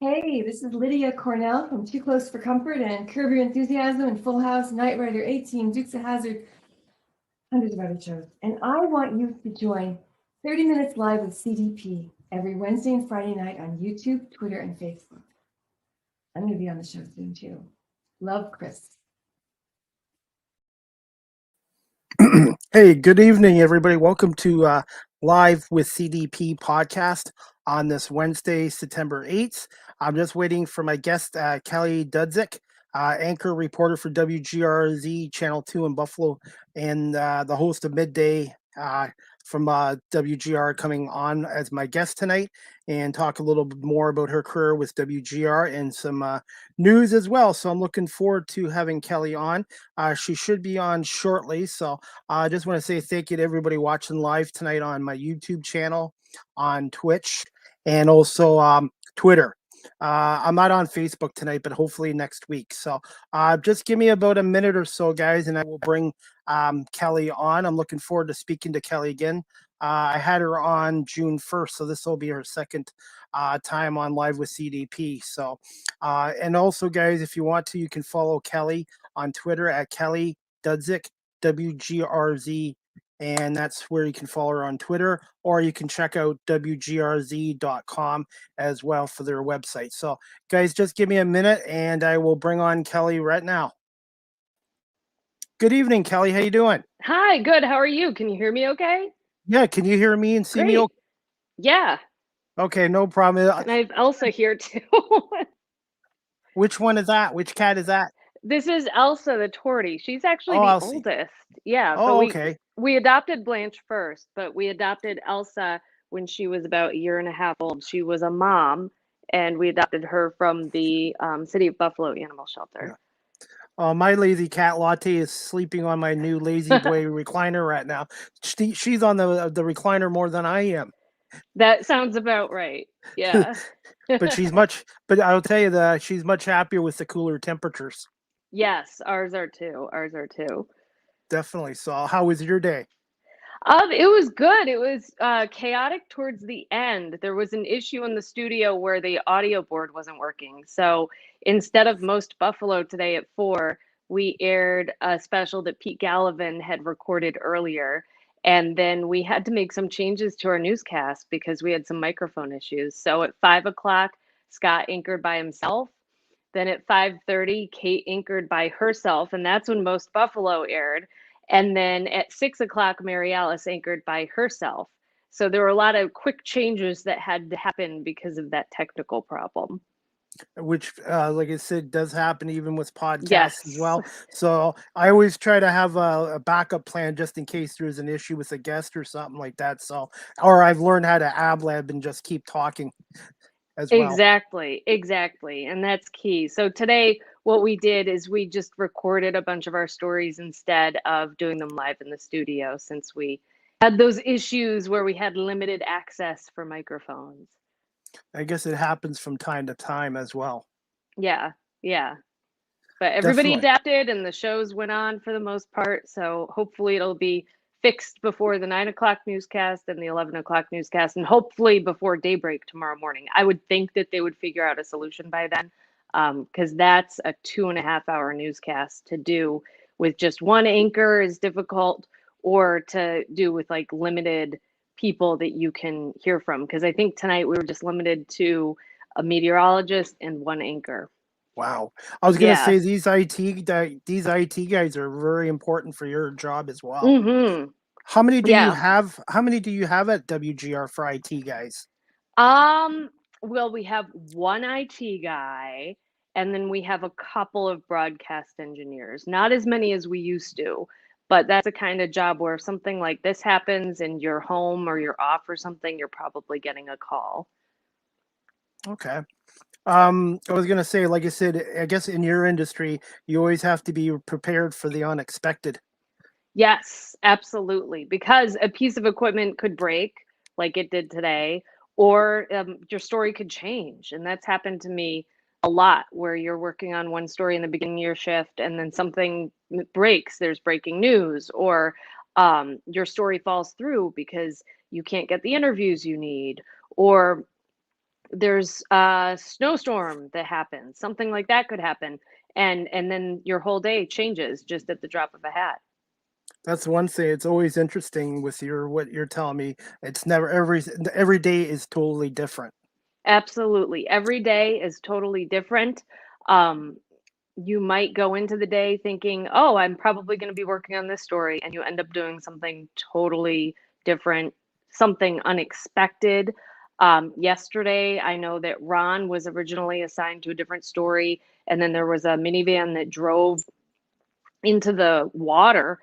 Hey, this is Lydia Cornell from Too Close for Comfort and Curb Your Enthusiasm and Full House, Knight Rider 18, Dukes of Hazzard, hundreds of other shows. And I want you to join 30 Minutes Live with CDP every Wednesday and Friday night on YouTube, Twitter, and Facebook. I'm going to be on the show soon too. Love, Chris. Hey, good evening, everybody. Welcome to Live with CDP podcast on this Wednesday, September 8th. I'm just waiting for my guest, Kelly Dudzik, anchor reporter for WGRZ Channel 2 in Buffalo, and the host of Midday from WGR, coming on as my guest tonight and talk a little bit more about her career with WGR and some news as well. So I'm looking forward to having Kelly on. She should be on shortly. So I just want to say thank you to everybody watching live tonight on my YouTube channel, on Twitch, and also Twitter. I'm not on Facebook tonight, but hopefully next week. So just give me about a minute or so, guys, and I will bring Kelly on. I'm looking forward to speaking to Kelly again. I had her on June 1st, so this will be her second time on Live with CDP. So, and also, guys, if you want to, you can follow Kelly on Twitter at Kelly Dudzik, WGRZ, and that's where you can follow her on Twitter, or you can check out WGRZ.com as well for their website. So, guys, just give me a minute, and I will bring on Kelly right now. Good evening, Kelly. How you doing? Hi, good. How are you? Can you hear me okay? Yeah, can you hear me and see me? Great. Yeah. Okay, no problem. And I have Elsa here too. Which one is that? Which cat is that? This is Elsa the tortie. She's actually Oh, the Elsie. oldest. Yeah, but Oh, okay. we adopted Blanche first, but we adopted Elsa when she was about a year and a half old. She was a mom, and we adopted her from the City of Buffalo Animal Shelter. My lazy cat Latte is sleeping on my new Lazy Boy recliner right now. She's on the recliner more than I am. That sounds about right. Yeah. But I'll tell you that she's much happier with the cooler temperatures. Yes, ours are too. Ours are too. Definitely. So, how was your day? It was good. It was chaotic towards the end. There was an issue in the studio where the audio board wasn't working. So instead of Most Buffalo today at 4, we aired a special that Pete Gallivan had recorded earlier. And then we had to make some changes to our newscast because we had some microphone issues. So at 5 o'clock, Scott anchored by himself. Then at 5:30, Kate anchored by herself, and that's when Most Buffalo aired. And then at 6 o'clock, Mary Alice anchored by herself. So there were a lot of quick changes that had to happen because of that technical problem. Which, like I said, does happen even with podcasts Yes. as well. So I always try to have a backup plan just in case there's an issue with a guest or something like that. So, or I've learned how to ab-lab and just keep talking as well. Exactly. And that's key. So today, what we did is we just recorded a bunch of our stories instead of doing them live in the studio, since we had those issues where we had limited access for microphones. I guess it happens from time to time as well. Yeah. But everybody Definitely. adapted and the shows went on for the most part. So hopefully it'll be fixed before the 9 o'clock newscast and the 11 o'clock newscast, and hopefully before daybreak tomorrow morning. I would think that they would figure out a solution by then, because that's a 2.5 hour newscast to do with just one anchor is difficult, or to do with like limited people that you can hear from. Because I think tonight we were just limited to a meteorologist and one anchor. Wow. I was going to Yeah. say these IT guys are very important for your job as well. Mm-hmm. How many do you Yeah. have? How many do you have at WGR for IT guys? Well, we have one IT guy, and then we have a couple of broadcast engineers. Not as many as we used to, but that's a kind of job where if something like this happens and you're home or you're off or something, you're probably getting a call. Okay. I was gonna say, like I said, I guess in your industry, you always have to be prepared for the unexpected. Yes, absolutely. Because a piece of equipment could break, like it did today, or your story could change. And that's happened to me a lot, where you're working on one story in the beginning of your shift and then something breaks. There's breaking news, or your story falls through because you can't get the interviews you need, or there's a snowstorm that happens, something like that could happen. And then your whole day changes just at the drop of a hat. That's one thing. It's always interesting with what you're telling me. It's never every day is totally different. Absolutely. Every day is totally different. Um, you might go into the day thinking, oh, I'm probably going to be working on this story, and you end up doing something totally different, something unexpected. Yesterday, I know that Ron was originally assigned to a different story, and then there was a minivan that drove into the water,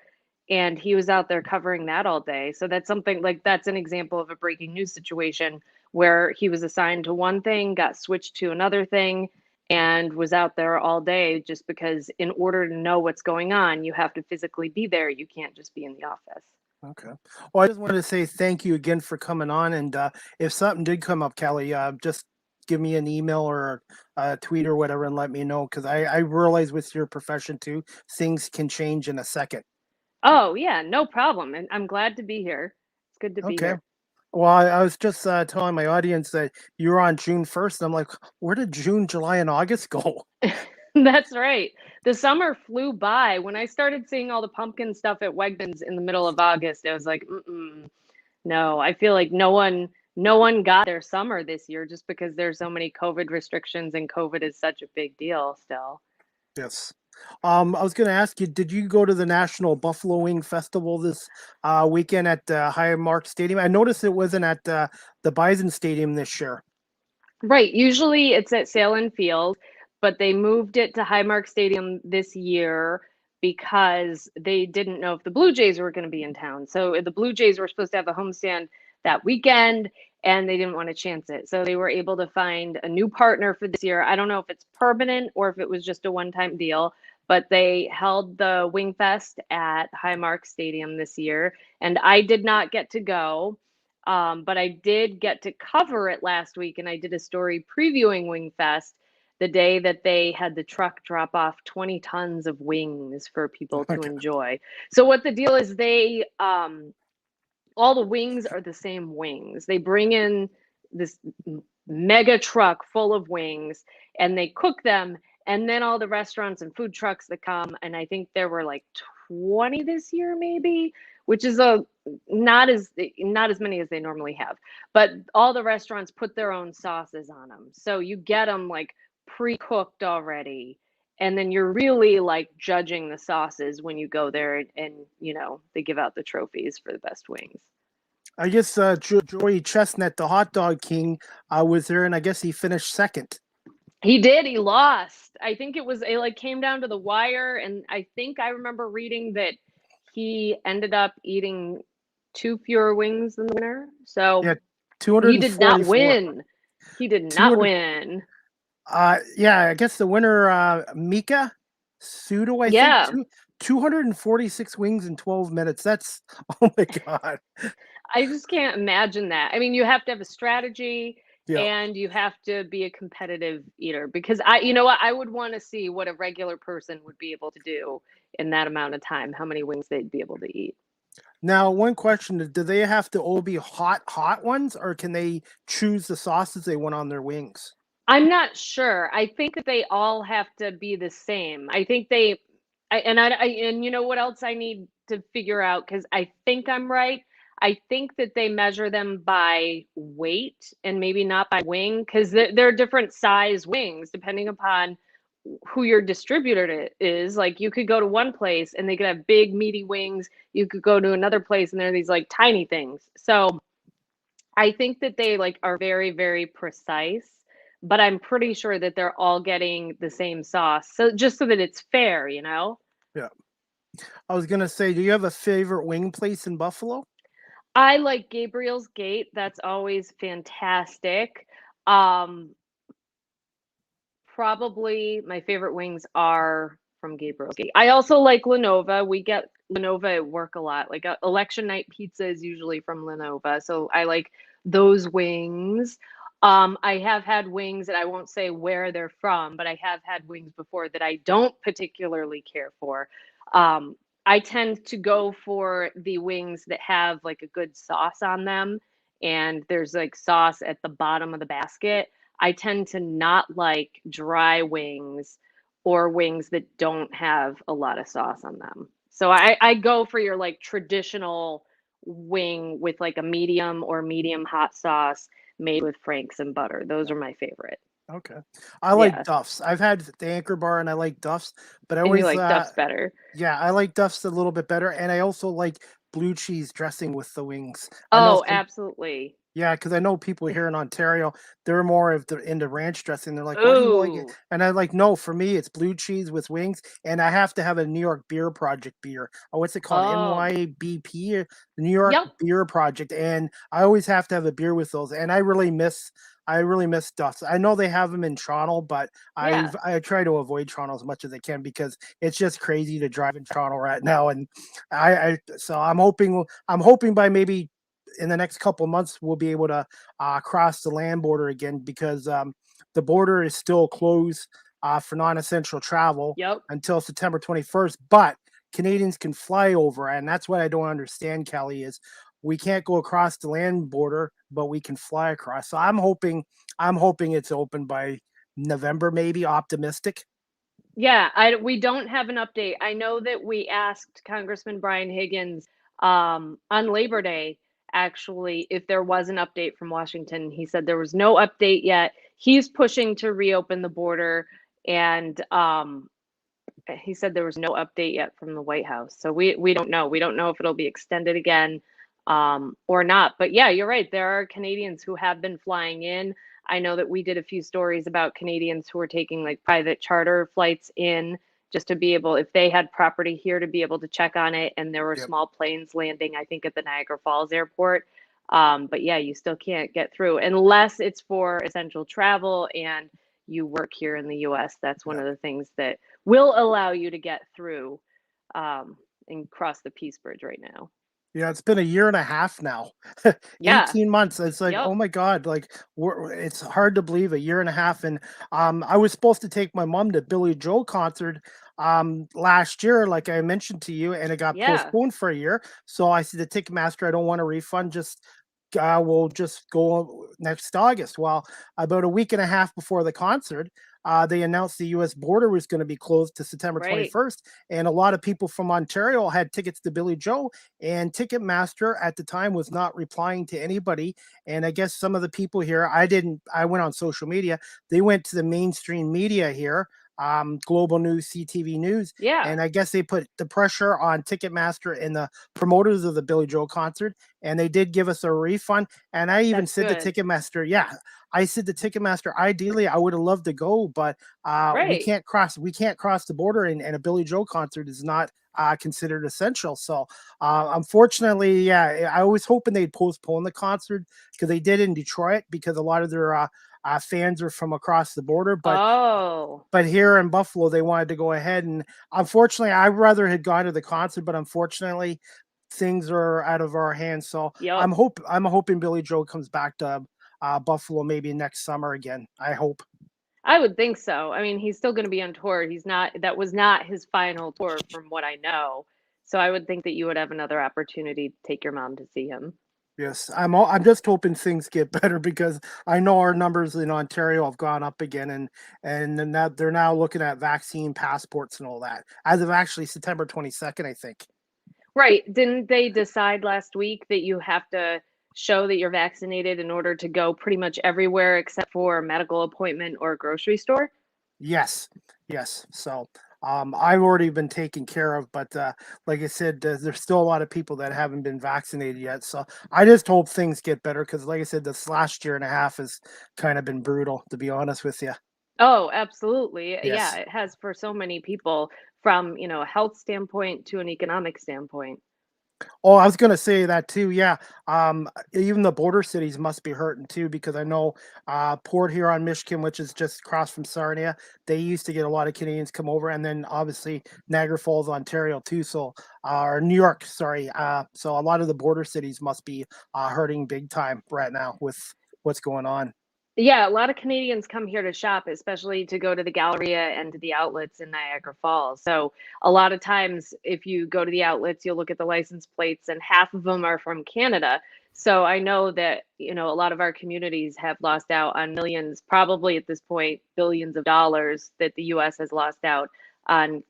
and he was out there covering that all day. So that's something like that's an example of a breaking news situation where he was assigned to one thing, got switched to another thing, and was out there all day just because in order to know what's going on, you have to physically be there. You can't just be in the office. Okay. Well, I just wanted to say thank you again for coming on. And if something did come up, Kelly, just give me an email or a tweet or whatever and let me know, because I realize with your profession too, things can change in a second. Oh, yeah, no problem. And I'm glad to be here. It's good to be Okay. here. Well, I was just telling my audience that you were on June 1st. I'm like, where did June, July, and August go? That's right. The summer flew by. When I started seeing all the pumpkin stuff at Wegmans in the middle of August, I was like, mm-mm, no. I feel like no one got their summer this year just because there's so many COVID restrictions and COVID is such a big deal still. Yes. I was going to ask you, did you go to the National Buffalo Wing Festival this weekend at Highmark Stadium? I noticed it wasn't at the Bison Stadium this year. Right. Usually it's at Salem Field, but they moved it to Highmark Stadium this year because they didn't know if the Blue Jays were going to be in town. So the Blue Jays were supposed to have a homestand that weekend and they didn't want to chance it. So they were able to find a new partner for this year. I don't know if it's permanent or if it was just a one-time deal, but they held the Wing Fest at Highmark Stadium this year, and I did not get to go. But I did get to cover it last week, and I did a story previewing Wingfest the day that they had the truck drop off 20 tons of wings for people to Okay. enjoy. So what the deal is, they all the wings are the same wings. They bring in this mega truck full of wings, and they cook them, and then all the restaurants and food trucks that come, and I think there were like 20 this year maybe, which is a not as many as they normally have, but all the restaurants put their own sauces on them, so you get them like pre-cooked already, and then you're really like judging the sauces when you go there, and they give out the trophies for the best wings. I guess Joey Chestnut, the hot dog king, was there, and I guess he finished second. He did. He lost. I think it like came down to the wire, and I think I remember reading that he ended up eating two fewer wings than the winner. Yeah, So he did not 244. win. He did not 200. win. Yeah, I guess the winner, Mika Sudo, I think, Yeah. 246 wings in 12 minutes. That's, oh my God. I just can't imagine that. I mean, you have to have a strategy Yeah. and you have to be a competitive eater because what? I would want to see what a regular person would be able to do in that amount of time, how many wings they'd be able to eat. Now, one question, do they have to all be hot ones, or can they choose the sauces they want on their wings? I'm not sure. I think that they all have to be the same. I think and you know what else I need to figure out because I think I'm right. I think that they measure them by weight and maybe not by wing because they're different size wings depending upon who your distributor is. Like you could go to one place and they could have big meaty wings. You could go to another place and they're these like tiny things. So I think that they like are very, very precise, but I'm pretty sure that they're all getting the same sauce. So just so that it's fair, you know? Yeah. I was gonna say, do you have a favorite wing place in Buffalo? I like Gabriel's Gate. That's always fantastic. Um, Probably my favorite wings are from Gabriel's Gate. I also like Lenova. We get Lenova at work a lot. Like election night pizza is usually from Lenova. So I like those wings. I have had wings that I won't say where they're from, but I have had wings before that I don't particularly care for. I tend to go for the wings that have like a good sauce on them and there's like sauce at the bottom of the basket, I tend to not like dry wings or wings that don't have a lot of sauce on them. So I go for your like traditional wing with like a medium or medium hot sauce made with Franks and butter. Those are my favorite. Okay. I like Yeah. Duff's. I've had the Anchor Bar and I like Duff's, but I And you always like Duff's better. yeah, I like Duff's a little bit better, and I also like blue cheese dressing with the wings. I know Oh, some absolutely. yeah, because I know people here in Ontario, they're more of the into ranch dressing. They're like, "Why do you like it?" Ooh. And I like, no, for me, it's blue cheese with wings, and I have to have a New York Beer Project beer. Oh, what's it called? Oh, NYBP, the New York yep. Beer Project, and I always have to have a beer with those. And I really miss Duff's. I know they have them in Toronto, but Yeah. I try to avoid Toronto as much as I can because it's just crazy to drive in Toronto right now. And so I'm hoping by maybe in the next couple months we'll be able to cross the land border again because the border is still closed for non-essential travel Yep. until September 21st. But Canadians can fly over, and that's what I don't understand, Kelly, is we can't go across the land border, but we can fly across. So I'm hoping it's open by November, maybe optimistic. Yeah, we don't have an update. I know that we asked Congressman Brian Higgins on Labor Day, actually, if there was an update from Washington. He said there was no update yet. He's pushing to reopen the border, and he said there was no update yet from the White House. So we don't know. We don't know if it'll be extended again or not. But yeah, you're right. There are Canadians who have been flying in. I know that we did a few stories about Canadians who were taking like private charter flights in just to be able, if they had property here, to be able to check on it. And there were Yep. small planes landing, I think, at the Niagara Falls airport. But yeah, you still can't get through unless it's for essential travel and you work here in the US. That's one Yeah. of the things that will allow you to get through and cross the Peace Bridge right now. Yeah, it's been a year and a half now. Yeah. 18 months. It's like, Yep. oh my God, like it's hard to believe a year and a half. And I was supposed to take my mom to Billy Joel concert last year, like I mentioned to you, and it got Yeah. postponed for a year. So I said to Ticketmaster, I don't want a refund, just we'll just go next August. Well, about a week and a half before the concert, they announced the U.S. border was going to be closed to September Right. 21st, and a lot of people from Ontario had tickets to Billy Joe, and Ticketmaster at the time was not replying to anybody. And I guess some of the people here, I went on social media, they went to the mainstream media here, Global News, CTV News, Yeah. and I guess they put the pressure on Ticketmaster and the promoters of the Billy Joel concert, and they did give us a refund. And I even That's said to good. Ticketmaster, yeah, I said to Ticketmaster, ideally, I would have loved to go, but Right. we can't cross the border, and a Billy Joel concert is not considered essential. So unfortunately, yeah, I was hoping they'd postpone the concert because they did in Detroit because a lot of their fans are from across the border, Oh. but here in Buffalo, they wanted to go ahead. And unfortunately, I rather had gone to the concert, but unfortunately, things are out of our hands. So Yep. I'm hoping Billy Joe comes back to Buffalo maybe next summer again. I hope. I would think so. I mean, he's still going to be on tour. He's not, that was not his final tour from what I know. So I would think that you would have another opportunity to take your mom to see him. Yes, I'm just hoping things get better because I know our numbers in Ontario have gone up again, and then that they're now looking at vaccine passports and all that as of actually September 22nd, I think. Right. Didn't they decide last week that you have to show that you're vaccinated in order to go pretty much everywhere except for a medical appointment or a grocery store? Yes, yes. So I've already been taken care of, but like I said, there's still a lot of people that haven't been vaccinated yet. So I just hope things get better because, like I said, this last year and a half has kind of been brutal, to be honest with you. Oh, absolutely. Yeah, Yes. it has for so many people from, a health standpoint to an economic standpoint. Oh, I was gonna say that too. Yeah. Even the border cities must be hurting too because I know Port Huron, Michigan, which is just across from Sarnia, they used to get a lot of Canadians come over, and then obviously Niagara Falls, Ontario too. So or New York, sorry. So a lot of the border cities must be hurting big time right now with what's going on. Yeah, a lot of Canadians come here to shop, especially to go to the Galleria and to the outlets in Niagara Falls. So, a lot of times, if you go to the outlets, you'll look at the license plates, and half of them are from Canada. So I know that, a lot of our communities have lost out on millions, probably at this point, billions of dollars that the US has lost out on,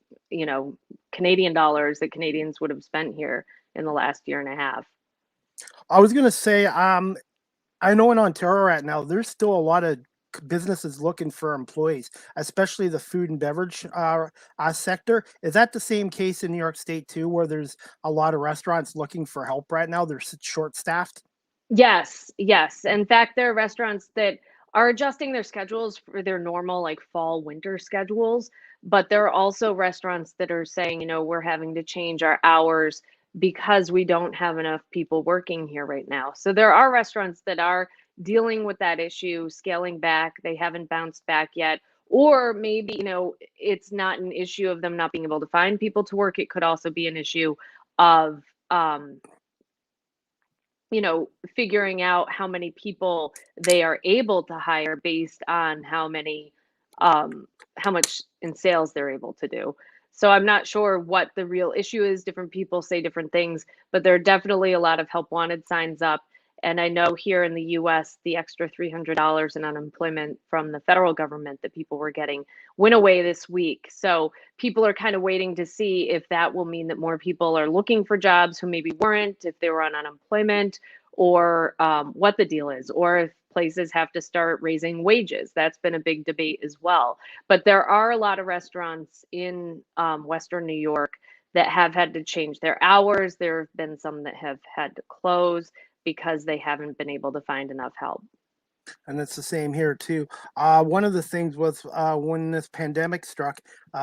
Canadian dollars that Canadians would have spent here in the last year and a half. I was gonna say, I know in Ontario right now, there's still a lot of businesses looking for employees, especially the food and beverage sector. Is that the same case in New York State too, where there's a lot of restaurants looking for help right now? They're short staffed. Yes, yes. In fact, there are restaurants that are adjusting their schedules for their normal, like, fall, winter schedules, but there are also restaurants that are saying, we're having to change our hours because we don't have enough people working here right now. So there are restaurants that are dealing with that issue, scaling back. They haven't bounced back yet. Or maybe, it's not an issue of them not being able to find people to work. It could also be an issue of, figuring out how many people they are able to hire based on how much in sales they're able to do. So I'm not sure what the real issue is. Different people say different things, but there are definitely a lot of help wanted signs up. And I know here in the US, the extra $300 in unemployment from the federal government that people were getting went away this week. So people are kind of waiting to see if that will mean that more people are looking for jobs who maybe weren't, if they were on unemployment, or what the deal is, or if places have to start raising wages. That's been a big debate as well. But there are a lot of restaurants in Western New York that have had to change their hours. There have been some that have had to close because they haven't been able to find enough help. And it's the same here too. One of the things was when this pandemic struck,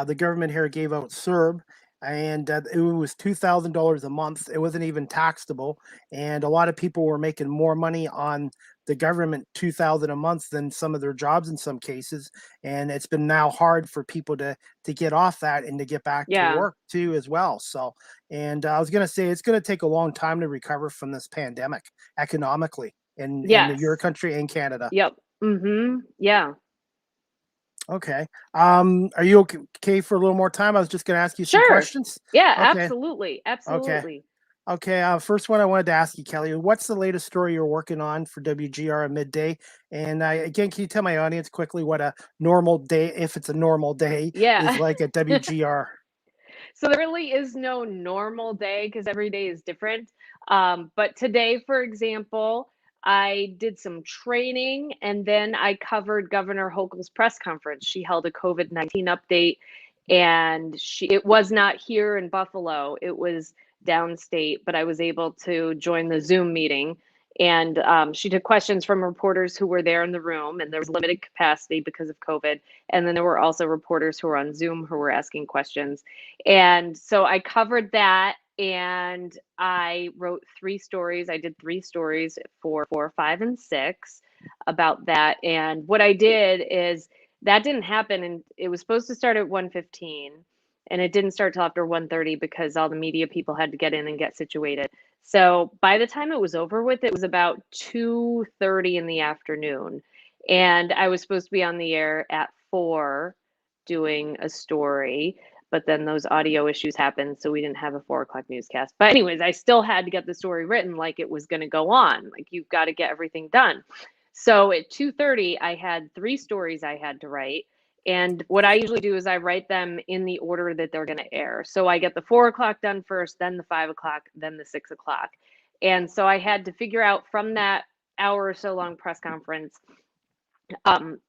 the government here gave out CERB, and it was $2,000 a month. It wasn't even taxable, and a lot of people were making more money on the government $2,000 a month than some of their jobs in some cases. And it's been now hard for people to get off that and to get back to Yeah. work too as well. So, and I was gonna say it's gonna take a long time to recover from this pandemic economically in your Yes. country and Canada. Yep. Yeah. Okay. Are you okay for a little more time? I was just going to ask you some Sure. questions. Yeah, Okay. absolutely. Okay. Absolutely. Okay. First one I wanted to ask you, Kelly, what's the latest story you're working on for WGR Midday? And again, can you tell my audience quickly what a normal day, if it's a normal day, is Yeah. like at WGR? So there really is no normal day because every day is different. But today, for example, I did some training and then I covered Governor Hochul's press conference. She held a COVID-19 update, and it was not here in Buffalo, it was downstate, but I was able to join the Zoom meeting. And she took questions from reporters who were there in the room, and there was limited capacity because of COVID. And then there were also reporters who were on Zoom who were asking questions. And so I covered that, and I wrote three stories. I did three stories for 4, 5, and 6 about that. And what I did is that didn't happen, and it was supposed to start at 1:15, and it didn't start till after 1:30 because all the media people had to get in and get situated. So by the time it was over with, it was about 2:30 in the afternoon, and I was supposed to be on the air at 4 doing a story, but then those audio issues happened, so we didn't have a 4 o'clock newscast. But anyways, I still had to get the story written like it was going to go on. Like, you've got to get everything done. So at 2:30, I had three stories I had to write. And what I usually do is I write them in the order that they're going to air. So I get the 4 o'clock done first, then the 5 o'clock, then the 6 o'clock. And so I had to figure out from that hour or so long press conference um,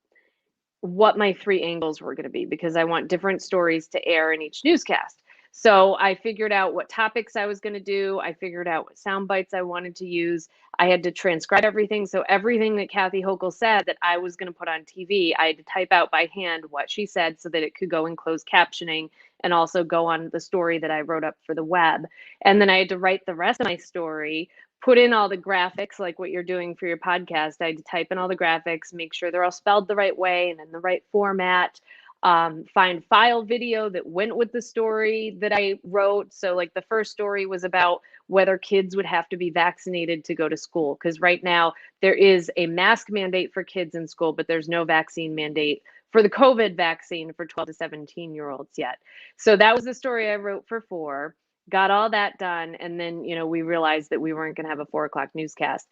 what my three angles were going to be, because I want different stories to air in each newscast. So I figured out what topics I was going to do. I figured out what sound bites I wanted to use. I had to transcribe everything. So everything that Kathy Hochul said that I was going to put on TV, I had to type out by hand what she said so that it could go in closed captioning and also go on the story that I wrote up for the web. And then I had to write the rest of my story, put in all the graphics like what you're doing for your podcast. I had to type in all the graphics, make sure they're all spelled the right way and in the right format. Find file video that went with the story that I wrote. So, like, the first story was about whether kids would have to be vaccinated to go to school, because right now there is a mask mandate for kids in school, but there's no vaccine mandate for the COVID vaccine for 12 to 17-year-olds yet. So that was the story I wrote for 4. got all that done, and then we realized that we weren't going to have a 4 o'clock newscast.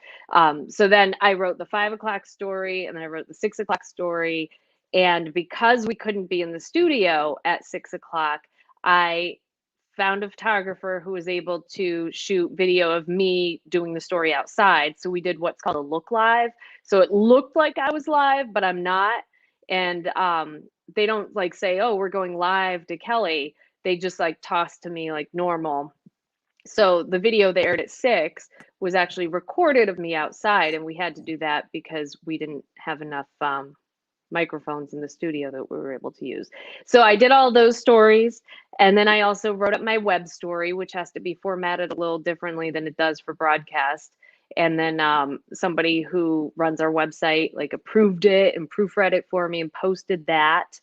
So then I wrote the 5 o'clock story, and then I wrote the 6 o'clock story. And because we couldn't be in the studio at 6 o'clock, I found a photographer who was able to shoot video of me doing the story outside. So we did what's called a look live. So it looked like I was live, but I'm not. And they don't like say, oh, we're going live to Kelly. They just like toss to me like normal. So the video they aired at 6 was actually recorded of me outside, and we had to do that because we didn't have enough microphones in the studio that we were able to use. So I did all those stories, and then I also wrote up my web story, which has to be formatted a little differently than it does for broadcast. And then somebody who runs our website like approved it and proofread it for me and posted that.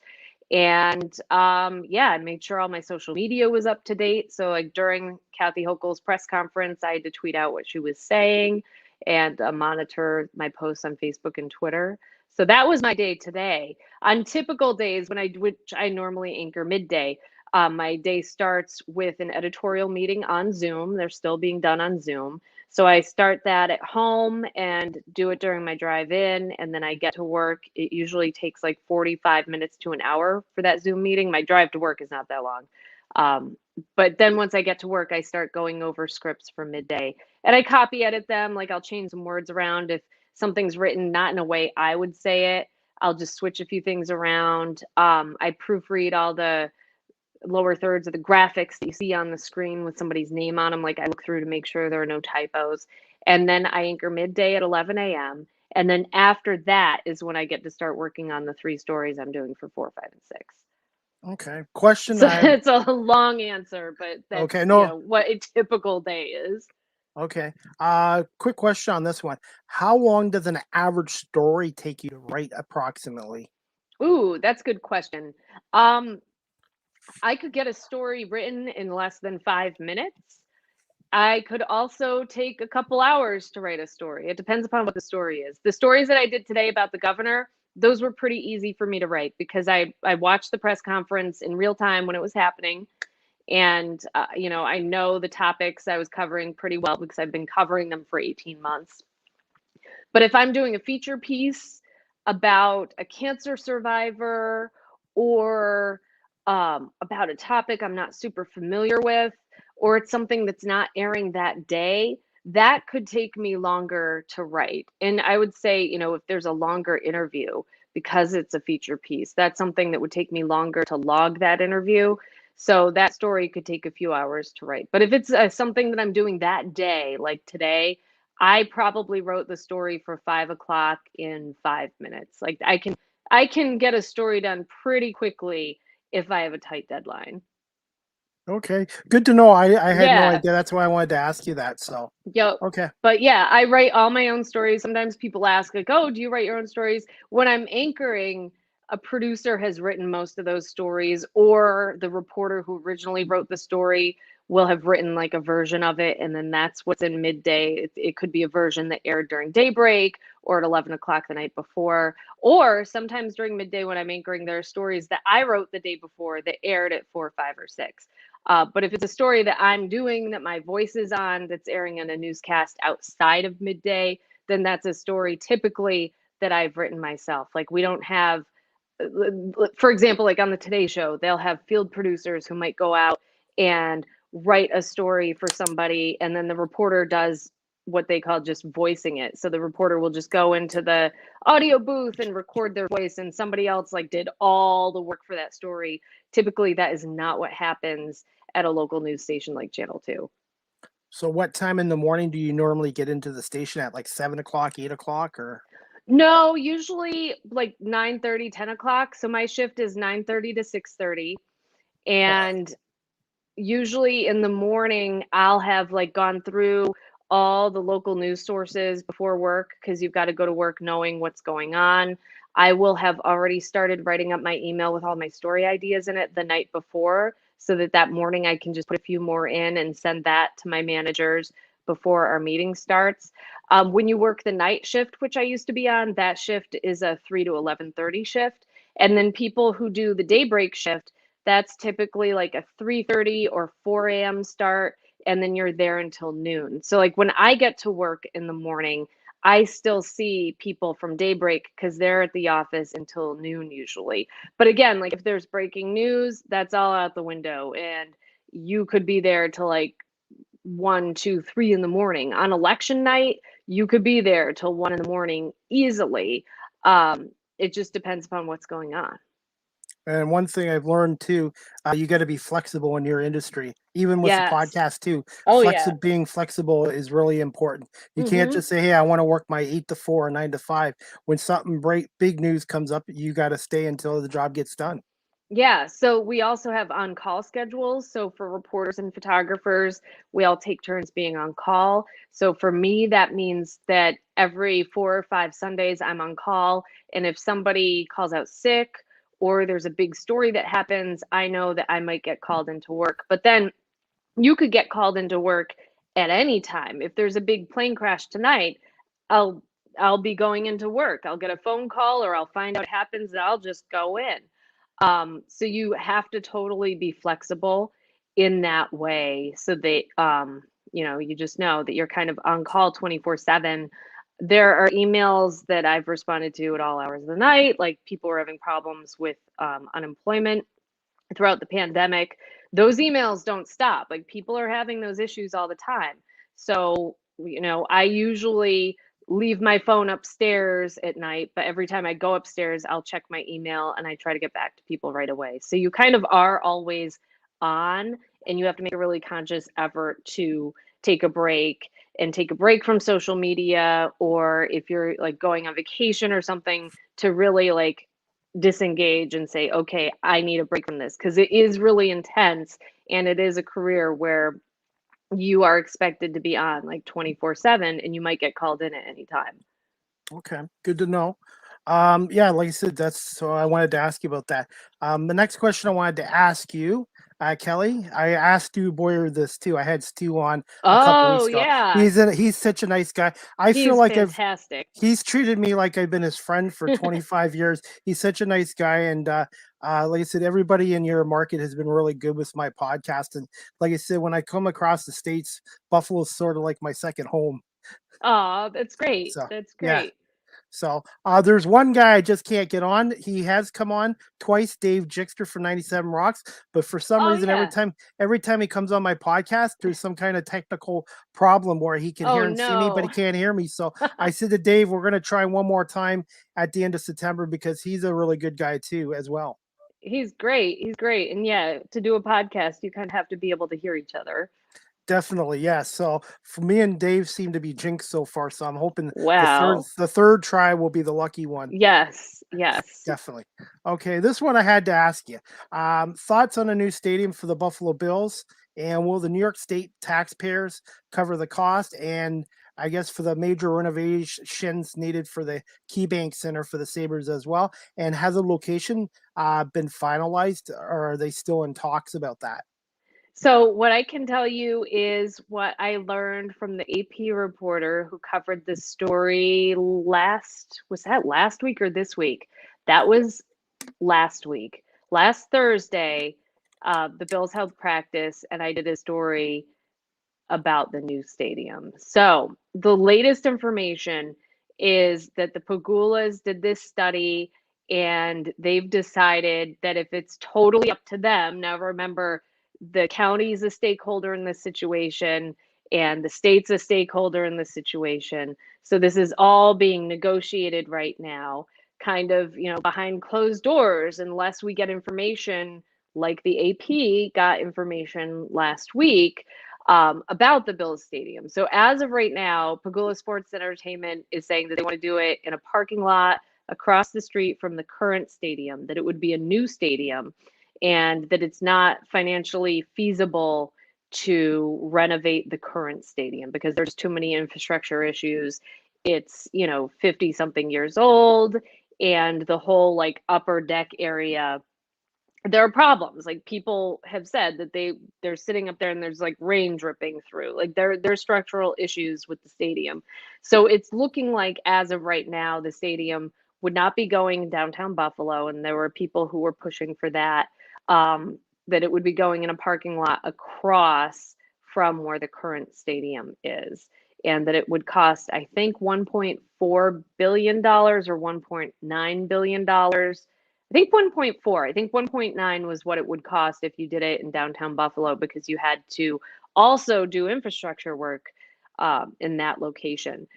And yeah, I made sure all my social media was up to date. So like during Kathy Hochul's press conference, I had to tweet out what she was saying and monitor my posts on Facebook and Twitter. So that was my day today. On typical days, which I normally anchor midday, my day starts with an editorial meeting on Zoom. They're still being done on Zoom. So I start that at home and do it during my drive in, and then I get to work. It usually takes like 45 minutes to an hour for that Zoom meeting. My drive to work is not that long. But then once I get to work, I start going over scripts for midday, and I copy edit them. Like I'll change some words around if something's written not in a way I would say it. I'll just switch a few things around. I proofread all the lower thirds of the graphics that you see on the screen with somebody's name on them. Like I look through to make sure there are no typos. And then I anchor midday at 11 a.m. And then after that is when I get to start working on the 3 stories I'm doing for 4, 5, and 6. Okay. Question. So it's a long answer, but that's okay. No. what a typical day is. Okay. Quick question on this one. How long does an average story take you to write approximately? Ooh, that's a good question. I could get a story written in less than 5 minutes. I could also take a couple hours to write a story. It depends upon what the story is. The stories that I did today about the governor, those were pretty easy for me to write because I watched the press conference in real time when it was happening. And, I know the topics I was covering pretty well because I've been covering them for 18 months. But if I'm doing a feature piece about a cancer survivor or about a topic I'm not super familiar with, or it's something that's not airing that day, that could take me longer to write. And I would say, if there's a longer interview, because it's a feature piece, that's something that would take me longer to log that interview. So that story could take a few hours to write. But if it's something that I'm doing that day, like today, I probably wrote the story for 5 o'clock in 5 minutes. Like I can get a story done pretty quickly if I have a tight deadline. Okay. Good to know. I had no Yeah. idea. That's why I wanted to ask you that. So, Yep. okay. But yeah, I write all my own stories. Sometimes people ask like, "Oh, do you write your own stories?" When I'm anchoring, a producer has written most of those stories, or the reporter who originally wrote the story will have written like a version of it, and then that's what's in midday. It could be a version that aired during daybreak or at 11 o'clock the night before, or sometimes during midday when I'm anchoring, there are stories that I wrote the day before that aired at 4, 5, or 6. But if it's a story that I'm doing that my voice is on, that's airing on a newscast outside of midday, then that's a story typically that I've written myself. Like we don't have, for example, like on the Today Show, they'll have field producers who might go out and write a story for somebody, and then the reporter does what they call just voicing it. So the reporter will just go into the audio booth and record their voice, and somebody else like did all the work for that story. Typically, that is not what happens at a local news station like Channel 2. So, what time in the morning do you normally get into the station at? Like 7 o'clock, 8 o'clock, or? No, usually like 9:30, 10 o'clock. So my shift is 9:30 to 6:30. And usually in the morning, I'll have like gone through all the local news sources before work because you've got to go to work knowing what's going on. I will have already started writing up my email with all my story ideas in it the night before so that that morning I can just put a few more in and send that to my managers before our meeting starts. When you work the night shift, which I used to be on, that shift is a 3 to 11:30 shift. And then people who do the daybreak shift, that's typically like a 3:30 or 4 a.m. start, and then you're there until noon. So like when I get to work in the morning, I still see people from daybreak because they're at the office until noon usually. But again, like if there's breaking news, that's all out the window, and you could be there till like 1, 2, 3 in the morning. On election night, you could be there till 1 in the morning easily. It just depends upon what's going on. And one thing I've learned too, you got to be flexible in your industry, even with the Yes. podcast too. Oh yeah. Being flexible is really important. You can't Mm-hmm. just say, "Hey, I want to work my 8 to 4 or 9 to 5." When something big news comes up, you got to stay until the job gets done. Yeah, so we also have on-call schedules. So for reporters and photographers, we all take turns being on call. So for me, that means that every 4 or 5 Sundays I'm on call. And if somebody calls out sick or there's a big story that happens, I know that I might get called into work. But then you could get called into work at any time. If there's a big plane crash tonight, I'll I'll be going into work. I'll get a phone call or I'll find out what happens and I'll just go in. So you have to totally be flexible in that way so that you just know that you're kind of on call 24/7. There are emails that I've responded to at all hours of the night, like people were having problems with unemployment throughout the pandemic. Those emails don't stop. Like people are having those issues all the time. So, I usually leave my phone upstairs at night, but every time I go upstairs, I'll check my email and I try to get back to people right away. So you kind of are always on, and you have to make a really conscious effort to take a break and take a break from social media, or if you're like going on vacation or something, to really like disengage and say, okay, I need a break from this because it is really intense and it is a career where you are expected to be on like 24/7 and you might get called in at any time. Okay, good to know. Yeah, like I said, that's so I wanted to ask you about that. The next question I wanted to ask you, Kelly, I asked you Boyer this too. I had Stu on a couple Oh, weeks ago. yeah. He's such a nice guy. I feel He's like fantastic. he's treated me like I've been his friend for 25 years. He's such a nice guy, and like I said, everybody in your market has been really good with my podcast. And like I said, when I come across the states, Buffalo's sort of like my second home. Oh, that's great. So That's yeah. great. So there's one guy I just can't get on. He has come on twice, Dave Jixter from 97 Rocks, but for some Oh, reason, yeah. every time he comes on my podcast, there's some kind of technical problem where he can Oh, hear and see me, but he no. can't hear me. So I said to Dave, we're gonna try one more time at the end of September because he's a really good guy too, as well. He's great. He's great. And yeah, to do a podcast, you kind of have to be able to hear each other. Definitely, yes. So for me and Dave seem to be jinxed so far. So I'm hoping Wow. the third try will be the lucky one. Yes. Yes. Definitely. Okay, this one I had to ask you. Thoughts on a new stadium for the Buffalo Bills, and will the New York State taxpayers cover the cost? And I guess for the major renovations needed for the KeyBank Center for the Sabres as well. And has a location been finalized, or are they still in talks about that? So, what I can tell you is what I learned from the AP reporter who covered this story was that last week or this week? That was last week. Last Thursday, the Bills held practice, and I did a story about the new stadium. So, the latest information is that the Pagulas did this study and they've decided that if it's totally up to them, now remember, the county is a stakeholder in this situation and the state's a stakeholder in this situation. So, this is all being negotiated right now, kind of, behind closed doors, unless we get information like the AP got information last week about the Bills Stadium. So as of right now, Pagula Sports Entertainment is saying that they want to do it in a parking lot across the street from the current stadium, that it would be a new stadium, and that it's not financially feasible to renovate the current stadium because there's too many infrastructure issues. It's, 50 something years old, and the whole like upper deck area, there are problems. Like people have said that they're sitting up there and there's like rain dripping through. Like there's structural issues with the stadium. So it's looking like as of right now the stadium would not be going downtown Buffalo, and there were people who were pushing for that. that it would be going in a parking lot across from where the current stadium is, and that it would cost, I think, $1.4 billion or $1.9 billion. I think 1.4. I think 1.9 was what it would cost if you did it in downtown Buffalo, because you had to also do infrastructure work in that location.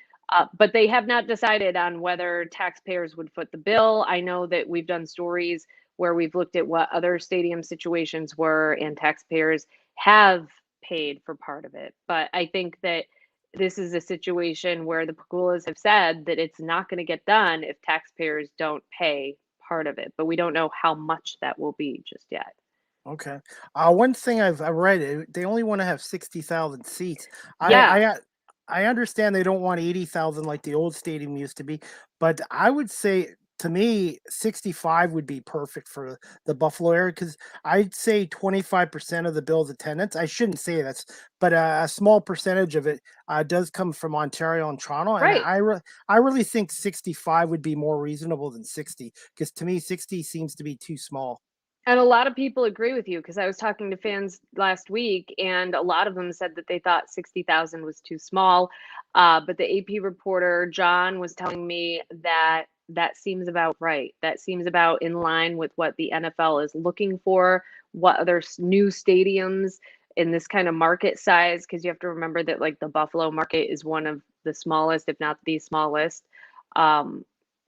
But they have not decided on whether taxpayers would foot the bill. I know that we've done stories where we've looked at what other stadium situations were, and taxpayers have paid for part of it. But I think that this is a situation where the Pagulas have said that it's not going to get done if taxpayers don't pay part of it. But we don't know how much that will be just yet. Okay. One thing I read, they only want to have 60,000 seats. Yeah. I understand they don't want 80,000 like the old stadium used to be, but I would say, to me, 65 would be perfect for the Buffalo area, because I'd say 25% of the Bills' attendance, I shouldn't say that's, but a small percentage of it does come from Ontario and Toronto. And Right. I really think 65 would be more reasonable than 60, because to me, 60 seems to be too small. And a lot of people agree with you, because I was talking to fans last week, and a lot of them said that they thought 60,000 was too small. But the AP reporter, John, was telling me that that seems about right. That seems about in line with what the NFL is looking for, what other new stadiums in this kind of market size, because you have to remember that like the Buffalo market is one of the smallest, if not the smallest. Um,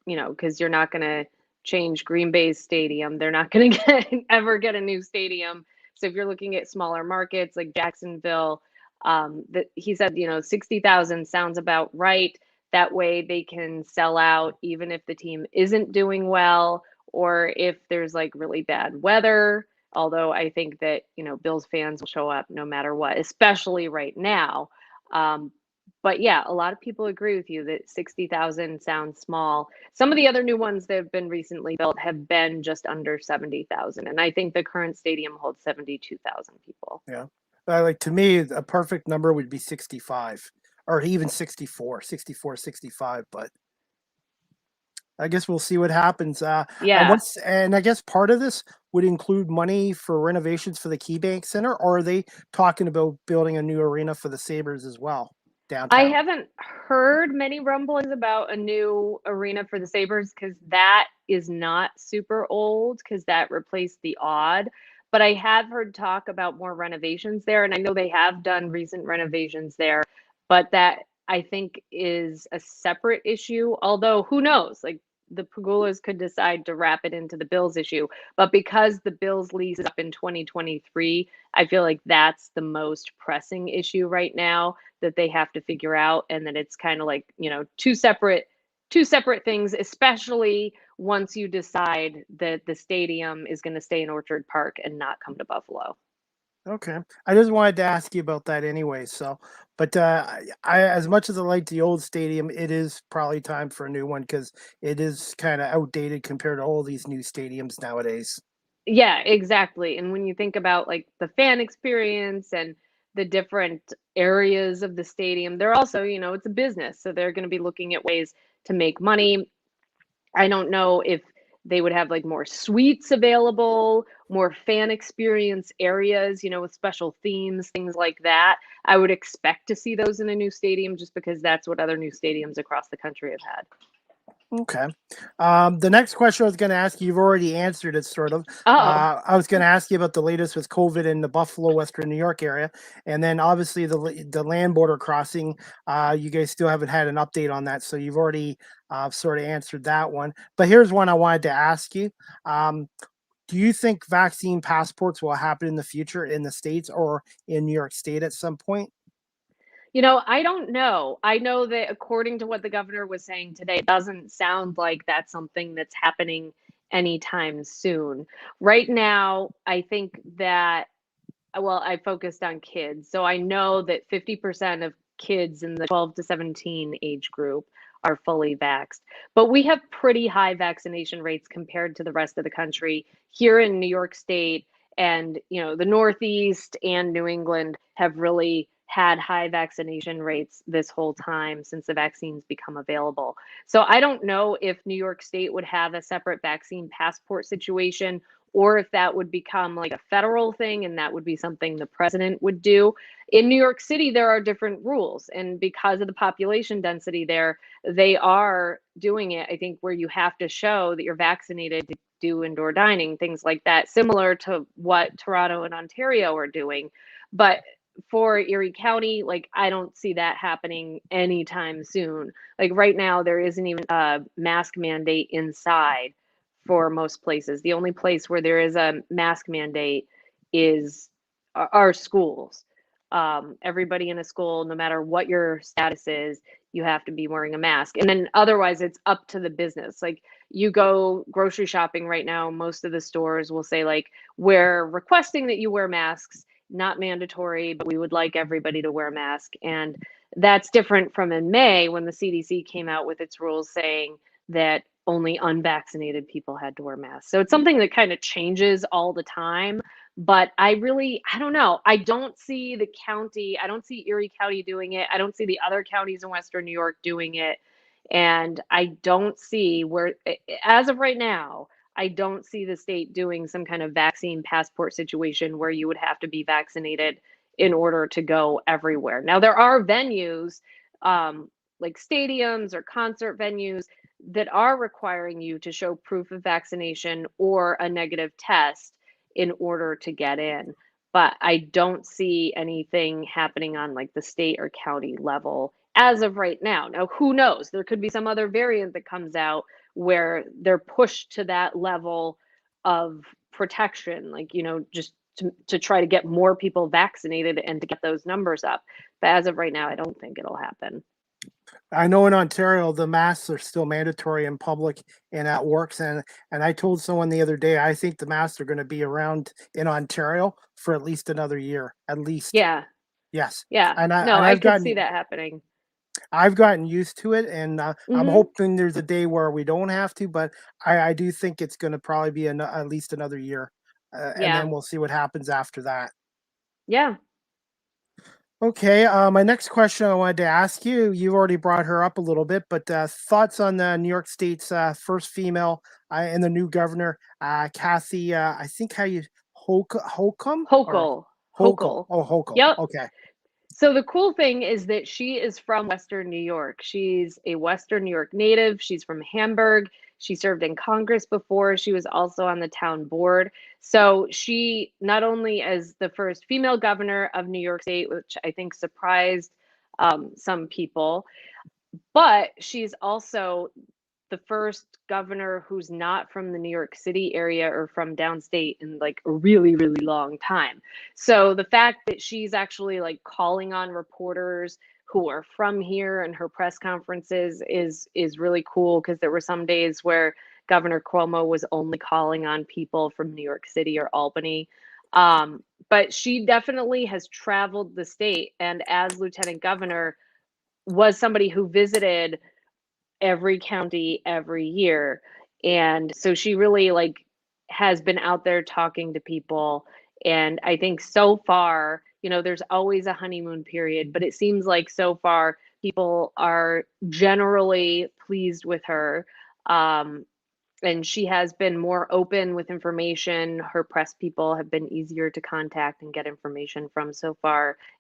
because you're not going to change Green Bay's stadium. They're not going to ever get a new stadium. So if you're looking at smaller markets like Jacksonville, that he said, 60,000 sounds about right. That way they can sell out even if the team isn't doing well, or if there's like really bad weather. Although I think that, Bills fans will show up no matter what, especially right now. But yeah, a lot of people agree with you that 60,000 sounds small. Some of the other new ones that have been recently built have been just under 70,000. And I think the current stadium holds 72,000 people. Yeah. Like, to me, a perfect number would be 65, or even 64, 64, 65. But I guess we'll see what happens. Yeah. And I guess part of this would include money for renovations for the KeyBank Center, or are they talking about building a new arena for the Sabres as well I downtown? haven't heard many rumblings about a new arena for the Sabres, because that is not super old, because that replaced the Odd. But I have heard talk about more renovations there, and I know they have done recent renovations there, but that I think is a separate issue. Although who knows? Like the Pagulas could decide to wrap it into the Bills issue, but because the Bills lease is up in 2023, I feel like that's the most pressing issue right now that they have to figure out, and that it's kind of like, two separate things, especially once you decide that the stadium is going to stay in Orchard Park and not come to Buffalo. Okay. I just wanted to ask you about that anyway. So, but as much as I like the old stadium, it is probably time for a new one, because it is kind of outdated compared to all these new stadiums nowadays. Yeah, exactly. And when you think about like the fan experience and the different areas of the stadium, they're also, it's a business, so they're going to be looking at ways to make money. I don't know if they would have like more suites available, more fan experience areas, with special themes, things like that. I would expect to see those in a new stadium, just because that's what other new stadiums across the country have had. Okay. The next question I was going to ask you, you've already answered it, sort of. Oh, I was going to ask you about the latest with COVID in the Buffalo, Western New York area, and then obviously the land border crossing. You guys still haven't had an update on that, so you've already sort of answered that one. But here's one I wanted to ask you. Do you think vaccine passports will happen in the future in the States or in New York State at some point? I don't know. I know that according to what the governor was saying today, it doesn't sound like that's something that's happening anytime soon. Right now, I think that, well, I focused on kids. So I know that 50% of kids in the 12 to 17 age group are fully vaxxed. But we have pretty high vaccination rates compared to the rest of the country. Here in New York State, and the Northeast and New England have really had high vaccination rates this whole time since the vaccines become available. So I don't know if New York State would have a separate vaccine passport situation, or if that would become like a federal thing and that would be something the president would do. In New York City, there are different rules. And because of the population density there, they are doing it, I think, where you have to show that you're vaccinated to do indoor dining, things like that, similar to what Toronto and Ontario are doing. But for Erie County, like, I don't see that happening anytime soon. Like right now, there isn't even a mask mandate inside for most places. The only place where there is a mask mandate is our schools. Everybody in a school, no matter what your status is, you have to be wearing a mask. And then otherwise, it's up to the business. Like you go grocery shopping right now, most of the stores will say, like, we're requesting that you wear masks, not mandatory, but we would like everybody to wear a mask. And that's different from in May when the CDC came out with its rules saying that only unvaccinated people had to wear masks. So it's something that kind of changes all the time. But I don't know. I don't see the county, I don't see Erie County doing it. I don't see the other counties in Western New York doing it. And I don't see where, as of right now, I don't see the state doing some kind of vaccine passport situation where you would have to be vaccinated in order to go everywhere. Now, there are venues like stadiums or concert venues that are requiring you to show proof of vaccination or a negative test in order to get in. But I don't see anything happening on like the state or county level as of right now. Now, who knows? There could be some other variant that comes out where they're pushed to that level of protection, like, just to try to get more people vaccinated and to get those numbers up. But as of right now, I don't think it'll happen. I know in Ontario the masks are still mandatory in public and at works, and I told someone the other day I think the masks are going to be around in Ontario for at least another year, at least. Yeah. Yes, Yeah. and No, I could see that happening. I've gotten used to it, and I'm Hmm. hoping there's a day where we don't have to, but I do think it's going to probably be at least another year, and Yeah. then we'll see what happens after that. Yeah. Okay, my next question I wanted to ask you, you've already brought her up a little bit, but thoughts on the New York State's first female and the new governor, Kathy, I think how you, Holcomb or Hochul. Hochul? Hochul. Oh, Hochul. Yep. Okay. So the cool thing is that she is from Western New York. She's a Western New York native. She's from Hamburg. She served in Congress before. She was also on the town board. So she not only as the first female governor of New York State, which I think surprised some people, but she's also the first governor who's not from the New York City area or from downstate in like a really, really long time. So the fact that she's actually like calling on reporters who are from here and her press conferences is really cool, because there were some days where Governor Cuomo was only calling on people from New York City or Albany. But she definitely has traveled the state, and as lieutenant governor was somebody who visited every county every year. And so she really like has been out there talking to people. And I think so far, there's always a honeymoon period, but it seems like so far people are generally pleased with her. And she has been more open with information. Her press people have been easier to contact and get information from so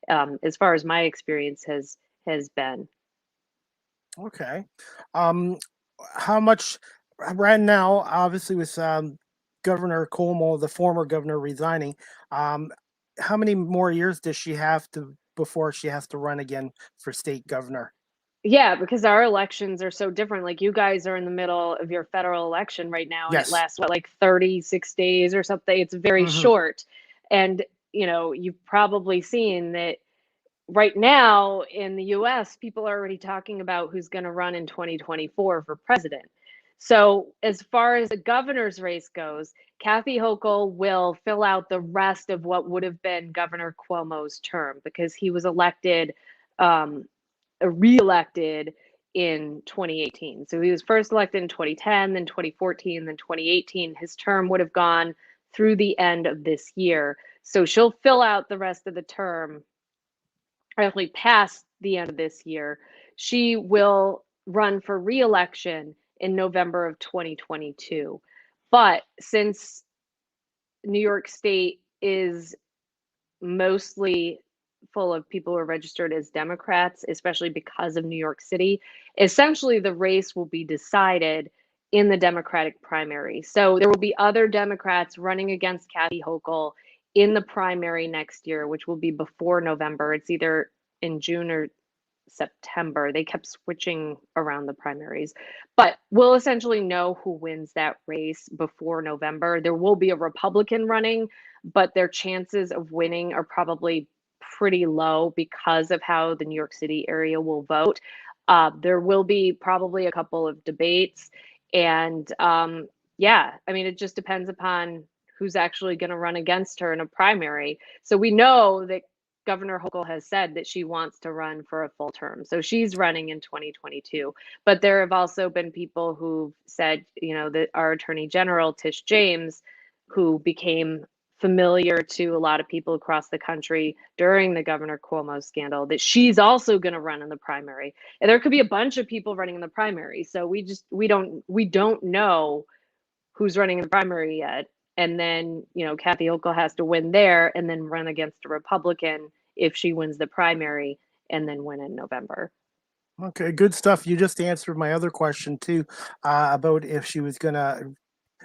as far as my experience has been. Okay. Um, how much right now, obviously with Governor Cuomo, the former governor, resigning, um, how many more years does she have to before she has to run again for state governor? Yeah, because our elections are so different. Like you guys are in the middle of your federal election right now, and it Yes. lasts what, like 36 days or something. It's very Hmm. short. And, you've probably seen that right now in the US, people are already talking about who's going to run in 2024 for president. So, as far as the governor's race goes, Kathy Hochul will fill out the rest of what would have been Governor Cuomo's term, because he was um, reelected in 2018. So he was first elected in 2010, then 2014, then 2018. His term would have gone through the end of this year. So she'll fill out the rest of the term, actually past the end of this year. She will run for reelection in November of 2022. But since New York State is mostly full of people who are registered as Democrats, especially because of New York City, essentially the race will be decided in the Democratic primary. So there will be other Democrats running against Kathy Hochul in the primary next year, which will be before November. It's either in June or September. They kept switching around the primaries, but we'll essentially know who wins that race before November. There will be a Republican running, but their chances of winning are probably pretty low because of how the New York City area will vote. There will be probably a couple of debates, and yeah, I mean, it just depends upon who's actually going to run against her in a primary. So we know that Governor Hochul has said that she wants to run for a full term. So she's running in 2022. But there have also been people who've said, you know, that our Attorney General, Tish James, who became familiar to a lot of people across the country during the Governor Cuomo scandal, that she's also going to run in the primary. And there could be a bunch of people running in the primary. So we don't know who's running in the primary yet. And then, you know, Kathy Hochul has to win there and then run against a Republican if she wins the primary and then win in November. Okay, good stuff. You just answered my other question too, about if she was gonna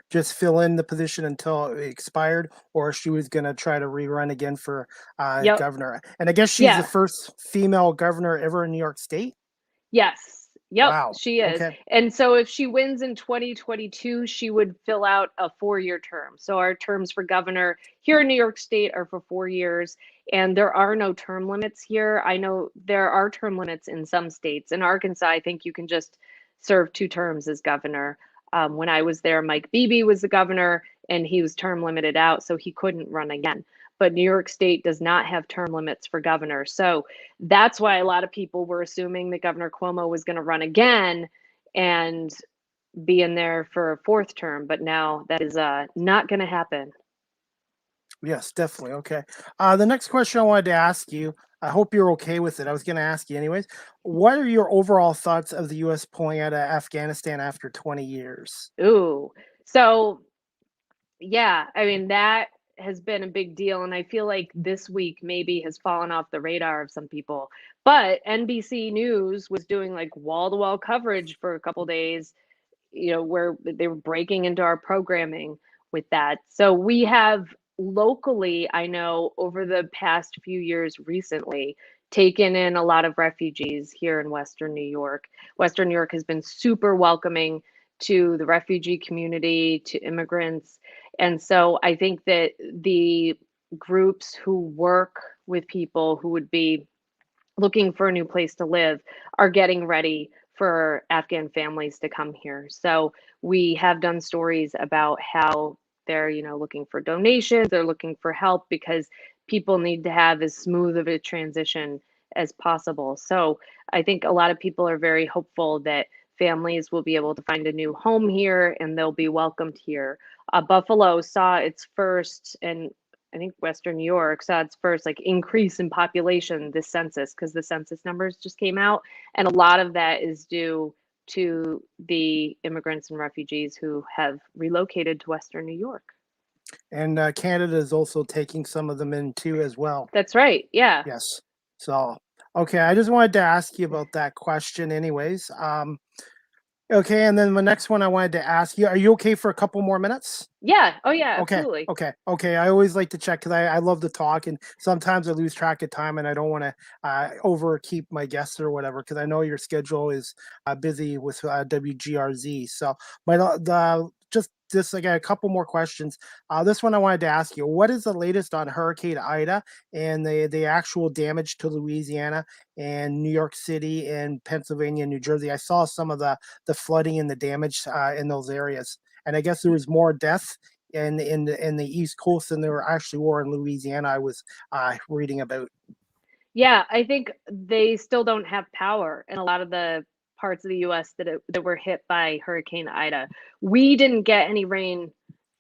just fill in the position until it expired, or if she was gonna try to rerun again for Yep. governor. And I guess she's the Yeah. first female governor ever in New York State. Yes. Yep, Wow. she is. Okay. And so if she wins in 2022, she would fill out a 4-year term. So our terms for governor here in New York State are for 4 years, and there are no term limits here. I know there are term limits in some states. In Arkansas, I think you can just serve 2 terms as governor. When I was there, Mike Beebe was the governor, and he was term limited out, so he couldn't run again. But New York State does not have term limits for governor. So that's why a lot of people were assuming that Governor Cuomo was going to run again and be in there for a 4th term. But now that is not going to happen. Yes, definitely. Okay. The next question I wanted to ask you, I hope you're okay with it. I was going to ask you anyways. What are your overall thoughts of the U.S. pulling out of Afghanistan after 20 years? Ooh. So, yeah, I mean, that has been a big deal. And I feel like this week maybe has fallen off the radar of some people. But NBC News was doing like wall to wall coverage for a couple days, you know, where they were breaking into our programming with that. So we have locally, I know over the past few years recently, taken in a lot of refugees here in Western New York. Western New York has been super welcoming to the refugee community, to immigrants. And so I think that the groups who work with people who would be looking for a new place to live are getting ready for Afghan families to come here. So we have done stories about how they're, you know, looking for donations, they're looking for help because people need to have as smooth of a transition as possible. So I think a lot of people are very hopeful that families will be able to find a new home here and they'll be welcomed here. Buffalo saw its first, and I think Western New York saw its first like increase in population this census because the census numbers just came out. And a lot of that is due to the immigrants and refugees who have relocated to Western New York. And Canada is also taking some of them in too as well. That's right. Yeah. Yes. So, okay, I just wanted to ask you about that question anyways. Okay, and then the next one I wanted to ask you, are you okay for a couple more minutes? Yeah. Oh, yeah. Okay, Absolutely. okay. I always like to check because I love to talk, and sometimes I lose track of time, and I don't want to overkeep my guests or whatever because I know your schedule is busy with WGRZ. So, but just I got a couple more questions. This one I wanted to ask you: what is the latest on Hurricane Ida and the actual damage to Louisiana and New York City and Pennsylvania and New Jersey? I saw some of the flooding and the damage in those areas. And I guess there was more deaths in the East Coast than there actually were in Louisiana. I was reading about. Yeah. I think they still don't have power in a lot of the parts of the US that were hit by Hurricane Ida. We didn't get any rain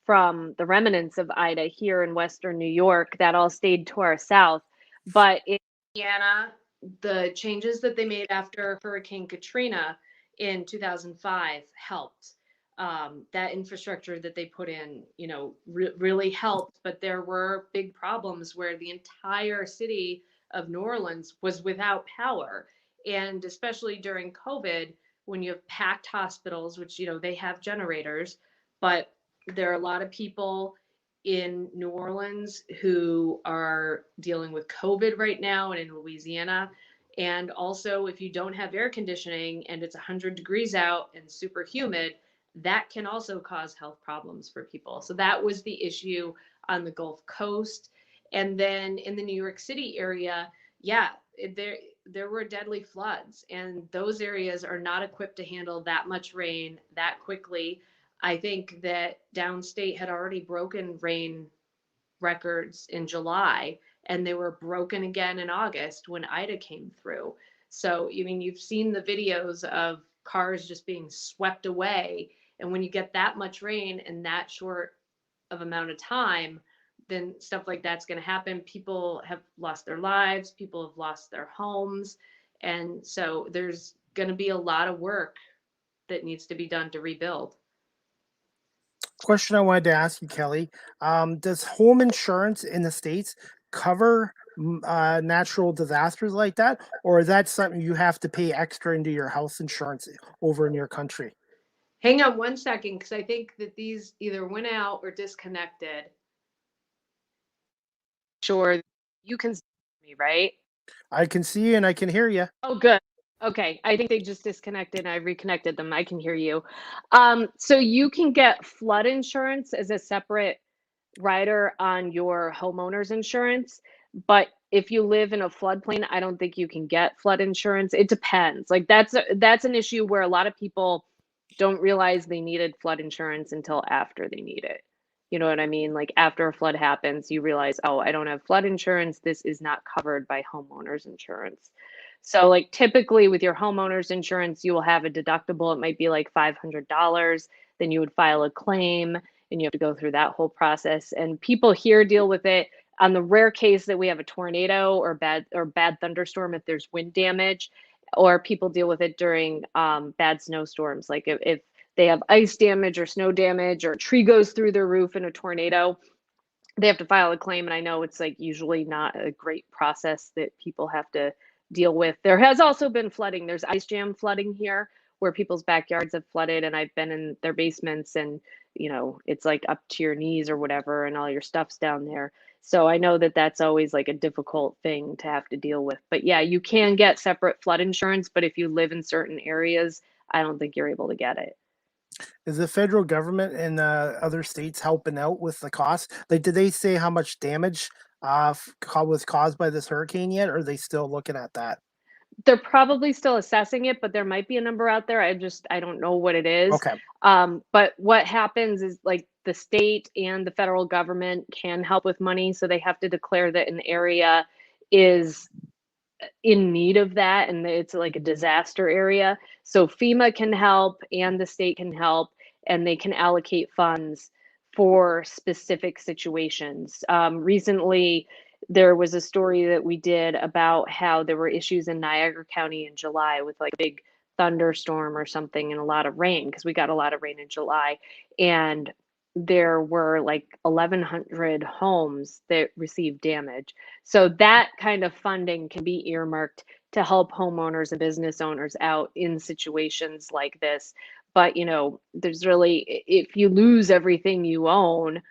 from the remnants of Ida here in Western New York. That all stayed to our south. But in Indiana, the changes that they made after Hurricane Katrina in 2005 helped. that infrastructure that they put in, really helped. But there were big problems where the entire city of New Orleans was without power. And especially during COVID, when you have packed hospitals, which, they have generators, but there are a lot of people in New Orleans who are dealing with COVID right now and in Louisiana. And also, if you don't have air conditioning and it's 100 degrees out and super humid, that can also cause health problems for people. So that was the issue on the Gulf Coast. And then in the New York City area, yeah, there were deadly floods, and those areas are not equipped to handle that much rain that quickly. I think that downstate had already broken rain records in July, and they were broken again in August when Ida came through. So, I mean, you've seen the videos of cars just being swept away. And when you get that much rain in that short of amount of time, then stuff like that's going to happen. People have lost their lives, people have lost their homes. And so there's going to be a lot of work that needs to be done to rebuild. Question I wanted to ask you, Kelly. Does home insurance in the States cover natural disasters like that? Or is that something you have to pay extra into your house insurance over in your country? Hang on one second, because I think that these either went out or disconnected. Sure, you can see me, right? I can see you and I can hear you. Oh, good. Okay, I think they just disconnected and I reconnected them. I can hear you. So you can get flood insurance as a separate rider on your homeowner's insurance, but if you live in a floodplain, I don't think you can get flood insurance. It depends. Like that's an issue where a lot of people don't realize they needed flood insurance until after they need it. You know what I mean? Like after a flood happens, you realize, oh, I don't have flood insurance. This is not covered by homeowner's insurance. So, like typically with your homeowner's insurance, you will have a deductible. It might be like $500. Then you would file a claim and you have to go through that whole process. And people here deal with it on the rare case that we have a tornado or bad thunderstorm if there's wind damage, or people deal with it during bad snowstorms. Like if they have ice damage or snow damage or a tree goes through their roof in a tornado, they have to file a claim. And I know it's like usually not a great process that people have to deal with. There has also been flooding. There's ice jam flooding here where people's backyards have flooded, and I've been in their basements, and it's like up to your knees or whatever, and all your stuff's down there. So I know that that's always like a difficult thing to have to deal with. But yeah, you can get separate flood insurance, but if you live in certain areas, I don't think you're able to get it. Is the federal government and other states helping out with the cost? Like, did they say how much damage was caused by this hurricane yet? Or are they still looking at that? They're probably still assessing it, but there might be a number out there. I don't know what it is. Okay. But what happens is like the state and the federal government can help with money. So they have to declare that an area is in need of that and it's like a disaster area. So FEMA can help and the state can help, and they can allocate funds for specific situations. Recently, there was a story that we did about how there were issues in Niagara County in July with like a big thunderstorm or something and a lot of rain, because we got a lot of rain in July. And there were like 1,100 homes that received damage. So that kind of funding can be earmarked to help homeowners and business owners out in situations like this. But, there's really, if you lose everything you own,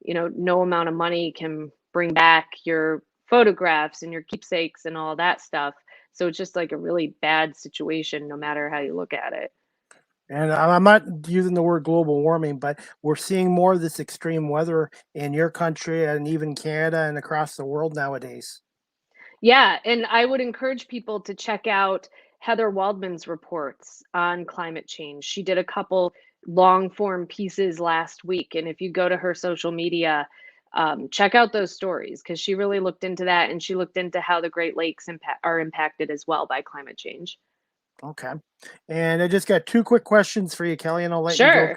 no amount of money can bring back your photographs and your keepsakes and all that stuff. So it's just like a really bad situation, no matter how you look at it. And I'm not using the word global warming, but we're seeing more of this extreme weather in your country and even Canada and across the world nowadays. Yeah, and I would encourage people to check out Heather Waldman's reports on climate change. She did a couple long form pieces last week. And if you go to her social media, check out those stories, because she really looked into that, and she looked into how the Great Lakes are impacted as well by climate change. Okay. And I just got two quick questions for you, Kelly, and I'll let you go Sure.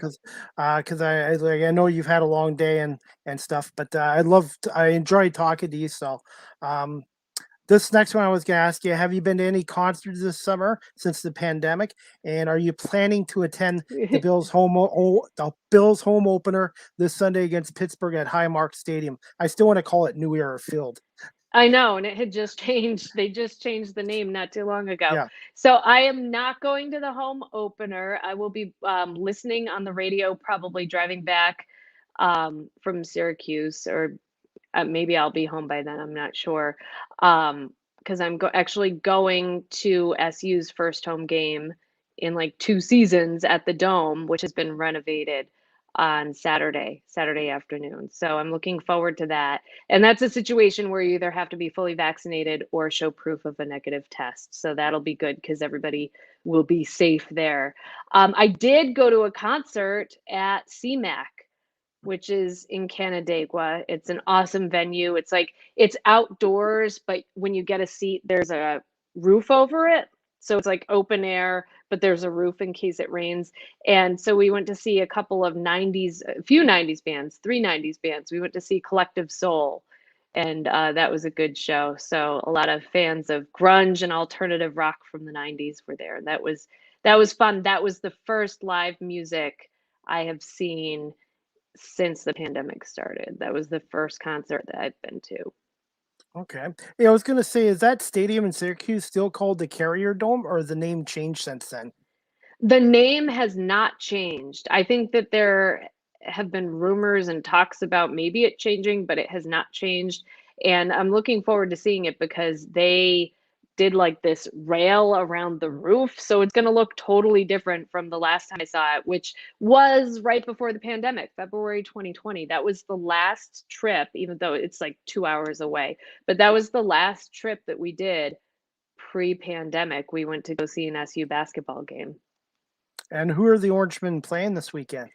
because I know you've had a long day and stuff, but I enjoyed talking to you. So, um, this next one I was going to ask you, have you been to any concerts this summer since the pandemic? And are you planning to attend the Bills home opener this Sunday against Pittsburgh at Highmark Stadium? I still want to call it New Era Field. I know, and it had just changed. They just changed the name not too long ago. Yeah. So I am not going to the home opener. I will be listening on the radio, probably driving back from Syracuse, or maybe I'll be home by then. I'm not sure. Because I'm actually going to SU's first home game in like 2 seasons at the Dome, which has been renovated on Saturday afternoon. So I'm looking forward to that. And that's a situation where you either have to be fully vaccinated or show proof of a negative test. So that'll be good because everybody will be safe there. I did go to a concert at CMAC, which is in Canandaigua. It's an awesome venue. It's outdoors, but when you get a seat, there's a roof over it. So it's like open air, but there's a roof in case it rains. And so we went to see a couple of 90s, a few 90s bands, 3 90s bands. We went to see Collective Soul, and that was a good show. So a lot of fans of grunge and alternative rock from the 90s were there. And that was fun. That was the first live music I have seen since the pandemic started. That was the first concert that I've been to. Okay. Yeah, I was going to say, is that stadium in Syracuse still called the Carrier Dome, or has the name changed since then? The name has not changed. I think that there have been rumors and talks about maybe it changing, but it has not changed. And I'm looking forward to seeing it because they did like this rail around the roof. So it's going to look totally different from the last time I saw it, which was right before the pandemic, February 2020. That was the last trip, even though it's like 2 hours away. But that was the last trip that we did pre-pandemic. We went to go see an SU basketball game. And who are the Orangemen playing this weekend?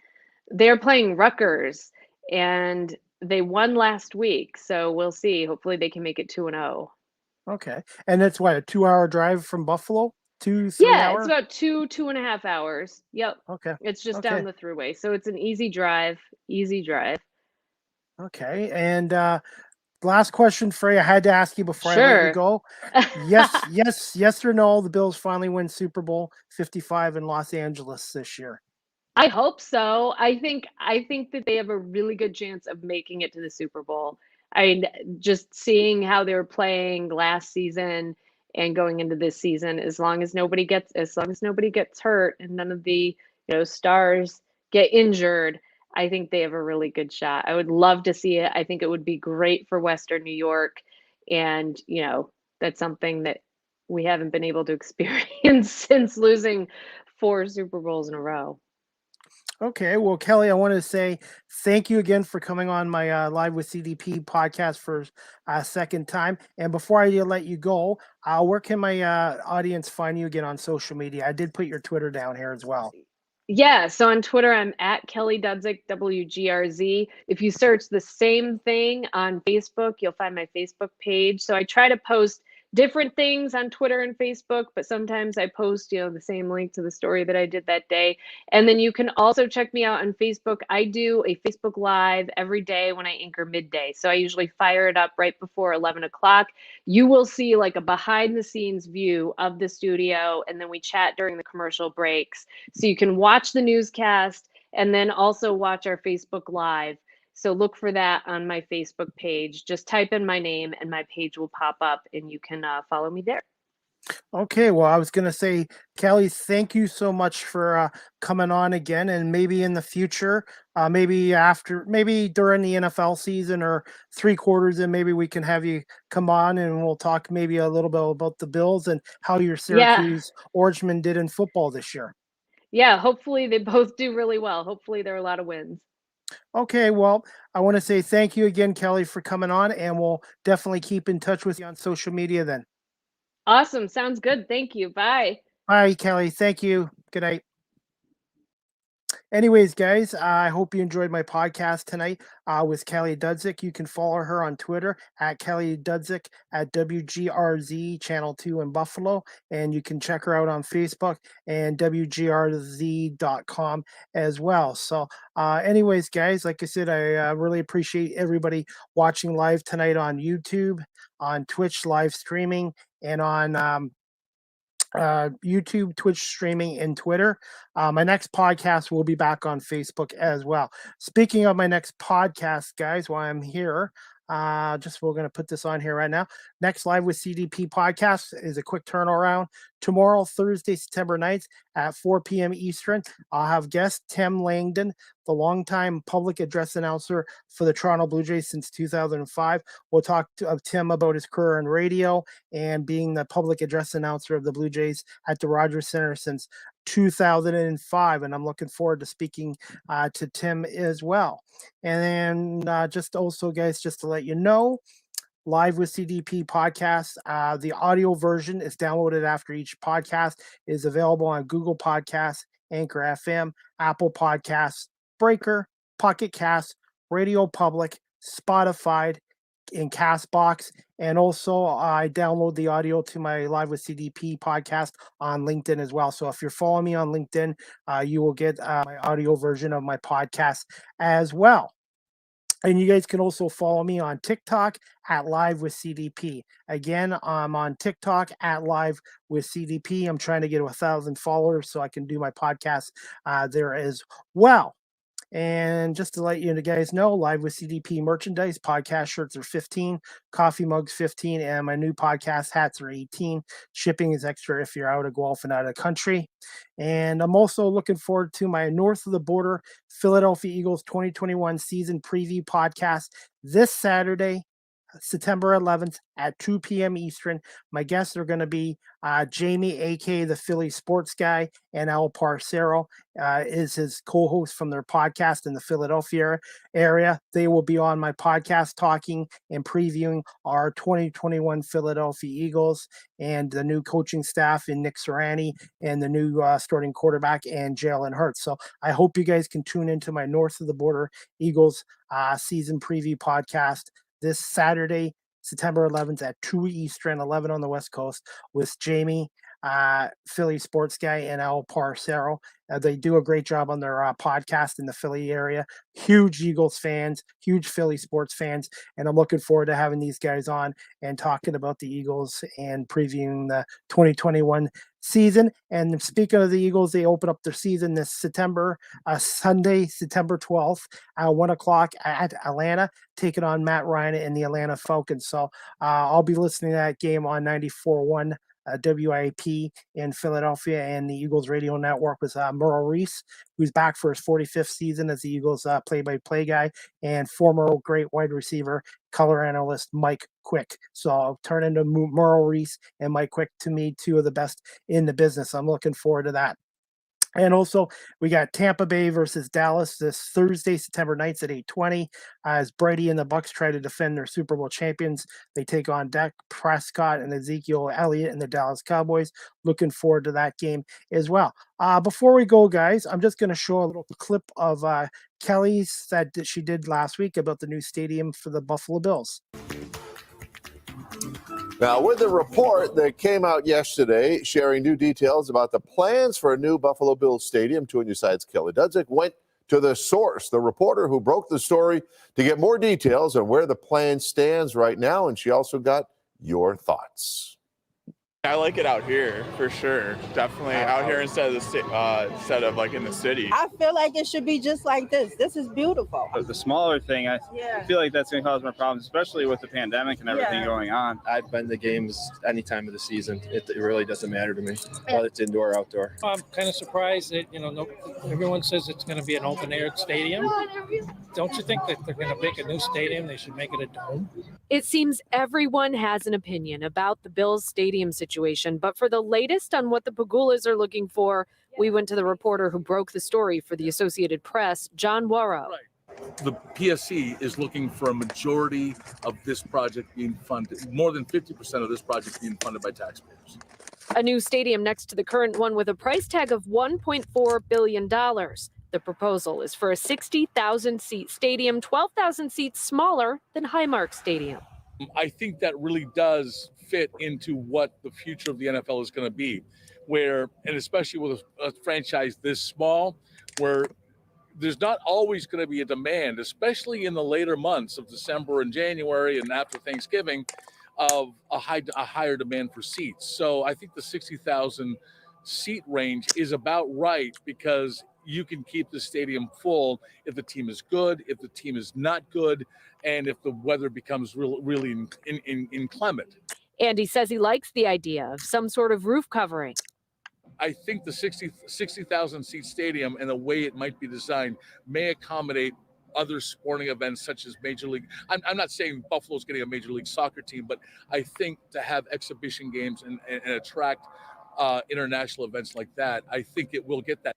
They're playing Rutgers, and they won last week. So we'll see. Hopefully they can make it 2-0. Okay. And that's what, a 2-hour drive from Buffalo? 3 Yeah, hour? it's about 2.5 hours. Yep. Okay. It's just Okay. down the thruway. So it's an easy drive. Okay. And last question for you. I had to ask you before I let you Sure. go. Yes or no, the Bills finally win Super Bowl 55 in Los Angeles this year. I hope so. I think that they have a really good chance of making it to the Super Bowl. I mean, just seeing how they were playing last season and going into this season, as long as nobody gets hurt and none of the, stars get injured, I think they have a really good shot. I would love to see it. I think it would be great for Western New York, and that's something that we haven't been able to experience since losing 4 Super Bowls in a row. Okay, well, Kelly, I want to say thank you again for coming on my Live with CDP podcast for a second time. And before I let you go, where can my audience find you again on social media? I did put your Twitter down here as well. Yeah, so on Twitter, I'm at Kelly Dudzik, WGRZ. If you search the same thing on Facebook, you'll find my Facebook page. So I try to post different things on Twitter and Facebook, but sometimes I post, the same link to the story that I did that day. And then you can also check me out on Facebook. I do a Facebook Live every day when I anchor Midday. So I usually fire it up right before 11 o'clock. You will see like a behind the scenes view of the studio, and then we chat during the commercial breaks. So you can watch the newscast and then also watch our Facebook Live. So look for that on my Facebook page. Just type in my name and my page will pop up, and you can follow me there. Okay, well, I was going to say, Kelly, thank you so much for coming on again, and maybe in the future, maybe during the NFL season or 3/4, and maybe we can have you come on and we'll talk maybe a little bit about the Bills and how your Syracuse Orangemen did in football this year. Yeah, hopefully they both do really well. Hopefully there are a lot of wins. Okay, well, I want to say thank you again, Kelly, for coming on, and we'll definitely keep in touch with you on social media then. Awesome. Sounds good. Thank you. Bye. Bye, Kelly. Thank you. Good night. Anyways, guys, I hope you enjoyed my podcast tonight with Kelly Dudzik. You can follow her on Twitter at Kelly Dudzik at WGRZ Channel 2 in Buffalo. And you can check her out on Facebook and WGRZ.com as well. So anyways, guys, like I said, I really appreciate everybody watching live tonight on YouTube, on Twitch live streaming, and on YouTube, Twitch streaming, and Twitter. My next podcast will be back on Facebook as well. Speaking of my next podcast, guys, while I'm here, we're going to put this on here right now. Next Live with CDP podcast is a quick turnaround. Tomorrow, Thursday, September 9th at 4 p.m. Eastern, I'll have guest Tim Langdon, the longtime public address announcer for the Toronto Blue Jays since 2005. We'll talk to Tim about his career in radio and being the public address announcer of the Blue Jays at the Rogers Center since 2005. And I'm looking forward to speaking to Tim as well. And then just also, guys, just to let you know, Live with CDP podcast. The audio version is downloaded after each podcast, is available on Google Podcasts, Anchor FM, Apple Podcasts, Breaker, Pocket Cast, Radio Public, Spotify, and Castbox. And also, I download the audio to my Live with CDP podcast on LinkedIn as well. So if you're following me on LinkedIn, you will get my audio version of my podcast as well. And you guys can also follow me on TikTok at Live with CDP. Again, I'm on TikTok at Live with CDP. I'm trying to get 1,000 followers so I can do my podcast there as well. And just to let you guys know, Live with CDP merchandise, podcast shirts are 15, coffee mugs 15, and my new podcast hats are 18. Shipping is extra if you're out of Guelph and out of the country. And I'm also looking forward to my North of the Border Philadelphia Eagles 2021 season preview podcast this Saturday, September 11th at 2 p.m. Eastern. My guests are going to be Jamie, a.k.a. the Philly sports guy, and Al Parcero is his co-host from their podcast in the Philadelphia area. They will be on my podcast talking and previewing our 2021 Philadelphia Eagles and the new coaching staff in Nick Sirianni and the new starting quarterback and Jalen Hurts. So I hope you guys can tune into my North of the Border Eagles season preview podcast this Saturday, September 11th at 2 Eastern, 11 on the West Coast, with Jamie, Philly sports guy, and Al Parcero. They do a great job on their podcast in the Philly area. Huge Eagles fans, huge Philly sports fans, and I'm looking forward to having these guys on and talking about the Eagles and previewing the 2021 season. And speaking of the Eagles, they open up their season this Sunday, September 12th at 1 o'clock at Atlanta, taking on Matt Ryan and the Atlanta Falcons. So I'll be listening to that game on 94.1 WIP in Philadelphia and the Eagles radio network with Merle Reese, who's back for his 45th season as the Eagles play-by-play guy, and former great wide receiver, color analyst Mike Quick. So I'll turn into Merle Reese and Mike Quick, to me, two of the best in the business. I'm looking forward to that. And also, we got Tampa Bay versus Dallas this Thursday, September 9th at 8:20. As Brady and the Bucks try to defend their Super Bowl champions, they take on Dak Prescott and Ezekiel Elliott and the Dallas Cowboys. Looking forward to that game as well. Before we go, guys, I'm just going to show a little clip of Kelly's that she did last week about the new stadium for the Buffalo Bills. Now, with the report that came out yesterday sharing new details about the plans for a new Buffalo Bills stadium, 2 News Side's Kelly Dudzik went to the source, the reporter who broke the story, to get more details on where the plan stands right now, and she also got your thoughts. I like it out here for sure. Definitely out here instead of like in the city. I feel like it should be just like this. This is beautiful. The smaller thing, I feel like that's going to cause more problems, especially with the pandemic and everything going on. I've been to games any time of the season. It really doesn't matter to me, whether it's indoor or outdoor. I'm kind of surprised that, everyone says it's going to be an open-air stadium. Don't you think that they're going to make a new stadium? They should make it a dome? It seems everyone has an opinion about the Bills stadium situation, but for the latest on what the Pagulas are looking for, we went to the reporter who broke the story for the Associated Press, John Warrow. Right. The PSC is looking for a majority of this project being funded, more than 50% of this project being funded by taxpayers. A new stadium next to the current one with a price tag of $1.4 billion. The proposal is for a 60,000 seat stadium, 12,000 seats smaller than Highmark Stadium. I think that really does fit into what the future of the NFL is going to be, where, and especially with a franchise this small, where there's not always going to be a demand, especially in the later months of December and January and after Thanksgiving, of a higher demand for seats. So I think the 60,000 seat range is about right, because you can keep the stadium full if the team is good, if the team is not good, and if the weather becomes really inclement. Andy says he likes the idea of some sort of roof covering. I think the 60,000 seat stadium and the way it might be designed may accommodate other sporting events such as Major League. I'm not saying Buffalo's getting a Major League Soccer team, but I think to have exhibition games and attract international events like that, I think it will get that.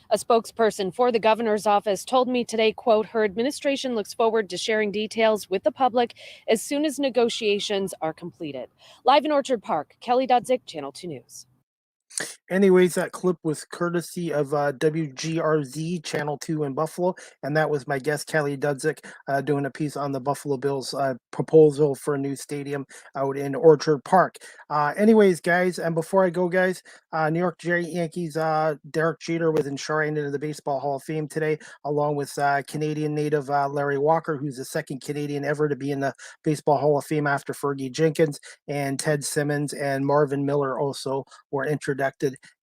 A spokesperson for the governor's office told me today, quote, her administration looks forward to sharing details with the public as soon as negotiations are completed. Live in Orchard Park, Kelly Dudzik, Channel 2 News. Anyways, that clip was courtesy of WGRZ Channel 2 in Buffalo, and that was my guest, Kelly Dudzik, doing a piece on the Buffalo Bills proposal for a new stadium out in Orchard Park. Anyways, guys, and before I go, guys, New York Yankees Derek Jeter was enshrined into the Baseball Hall of Fame today, along with Canadian native Larry Walker, who's the second Canadian ever to be in the Baseball Hall of Fame after Fergie Jenkins, and Ted Simmons and Marvin Miller also were introduced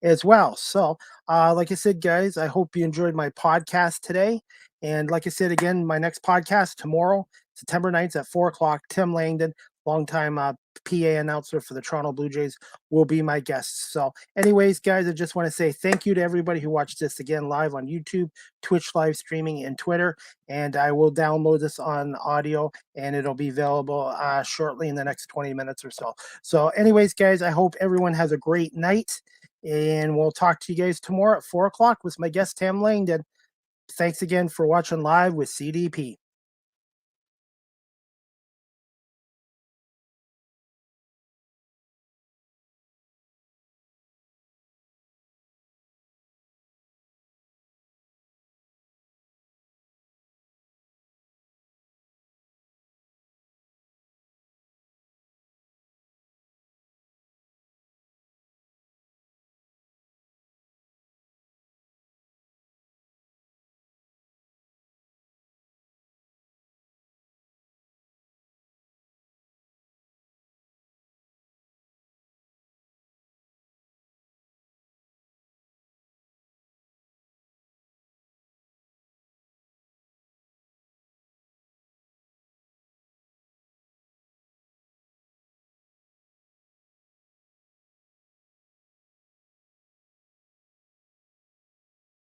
as well. So like I said, guys, I hope you enjoyed my podcast today. And like I said, again, my next podcast tomorrow, September 9th at 4:00, Tim Langdon, longtime PA announcer for the Toronto Blue Jays, will be my guest. So anyways, guys, I just want to say thank you to everybody who watched this again live on YouTube, Twitch live streaming, and Twitter. And I will download this on audio, and it'll be available shortly in the next 20 minutes or so. So anyways, guys, I hope everyone has a great night, and we'll talk to you guys tomorrow at 4:00 with my guest, Tim Langdon. Thanks again for watching live with CDP.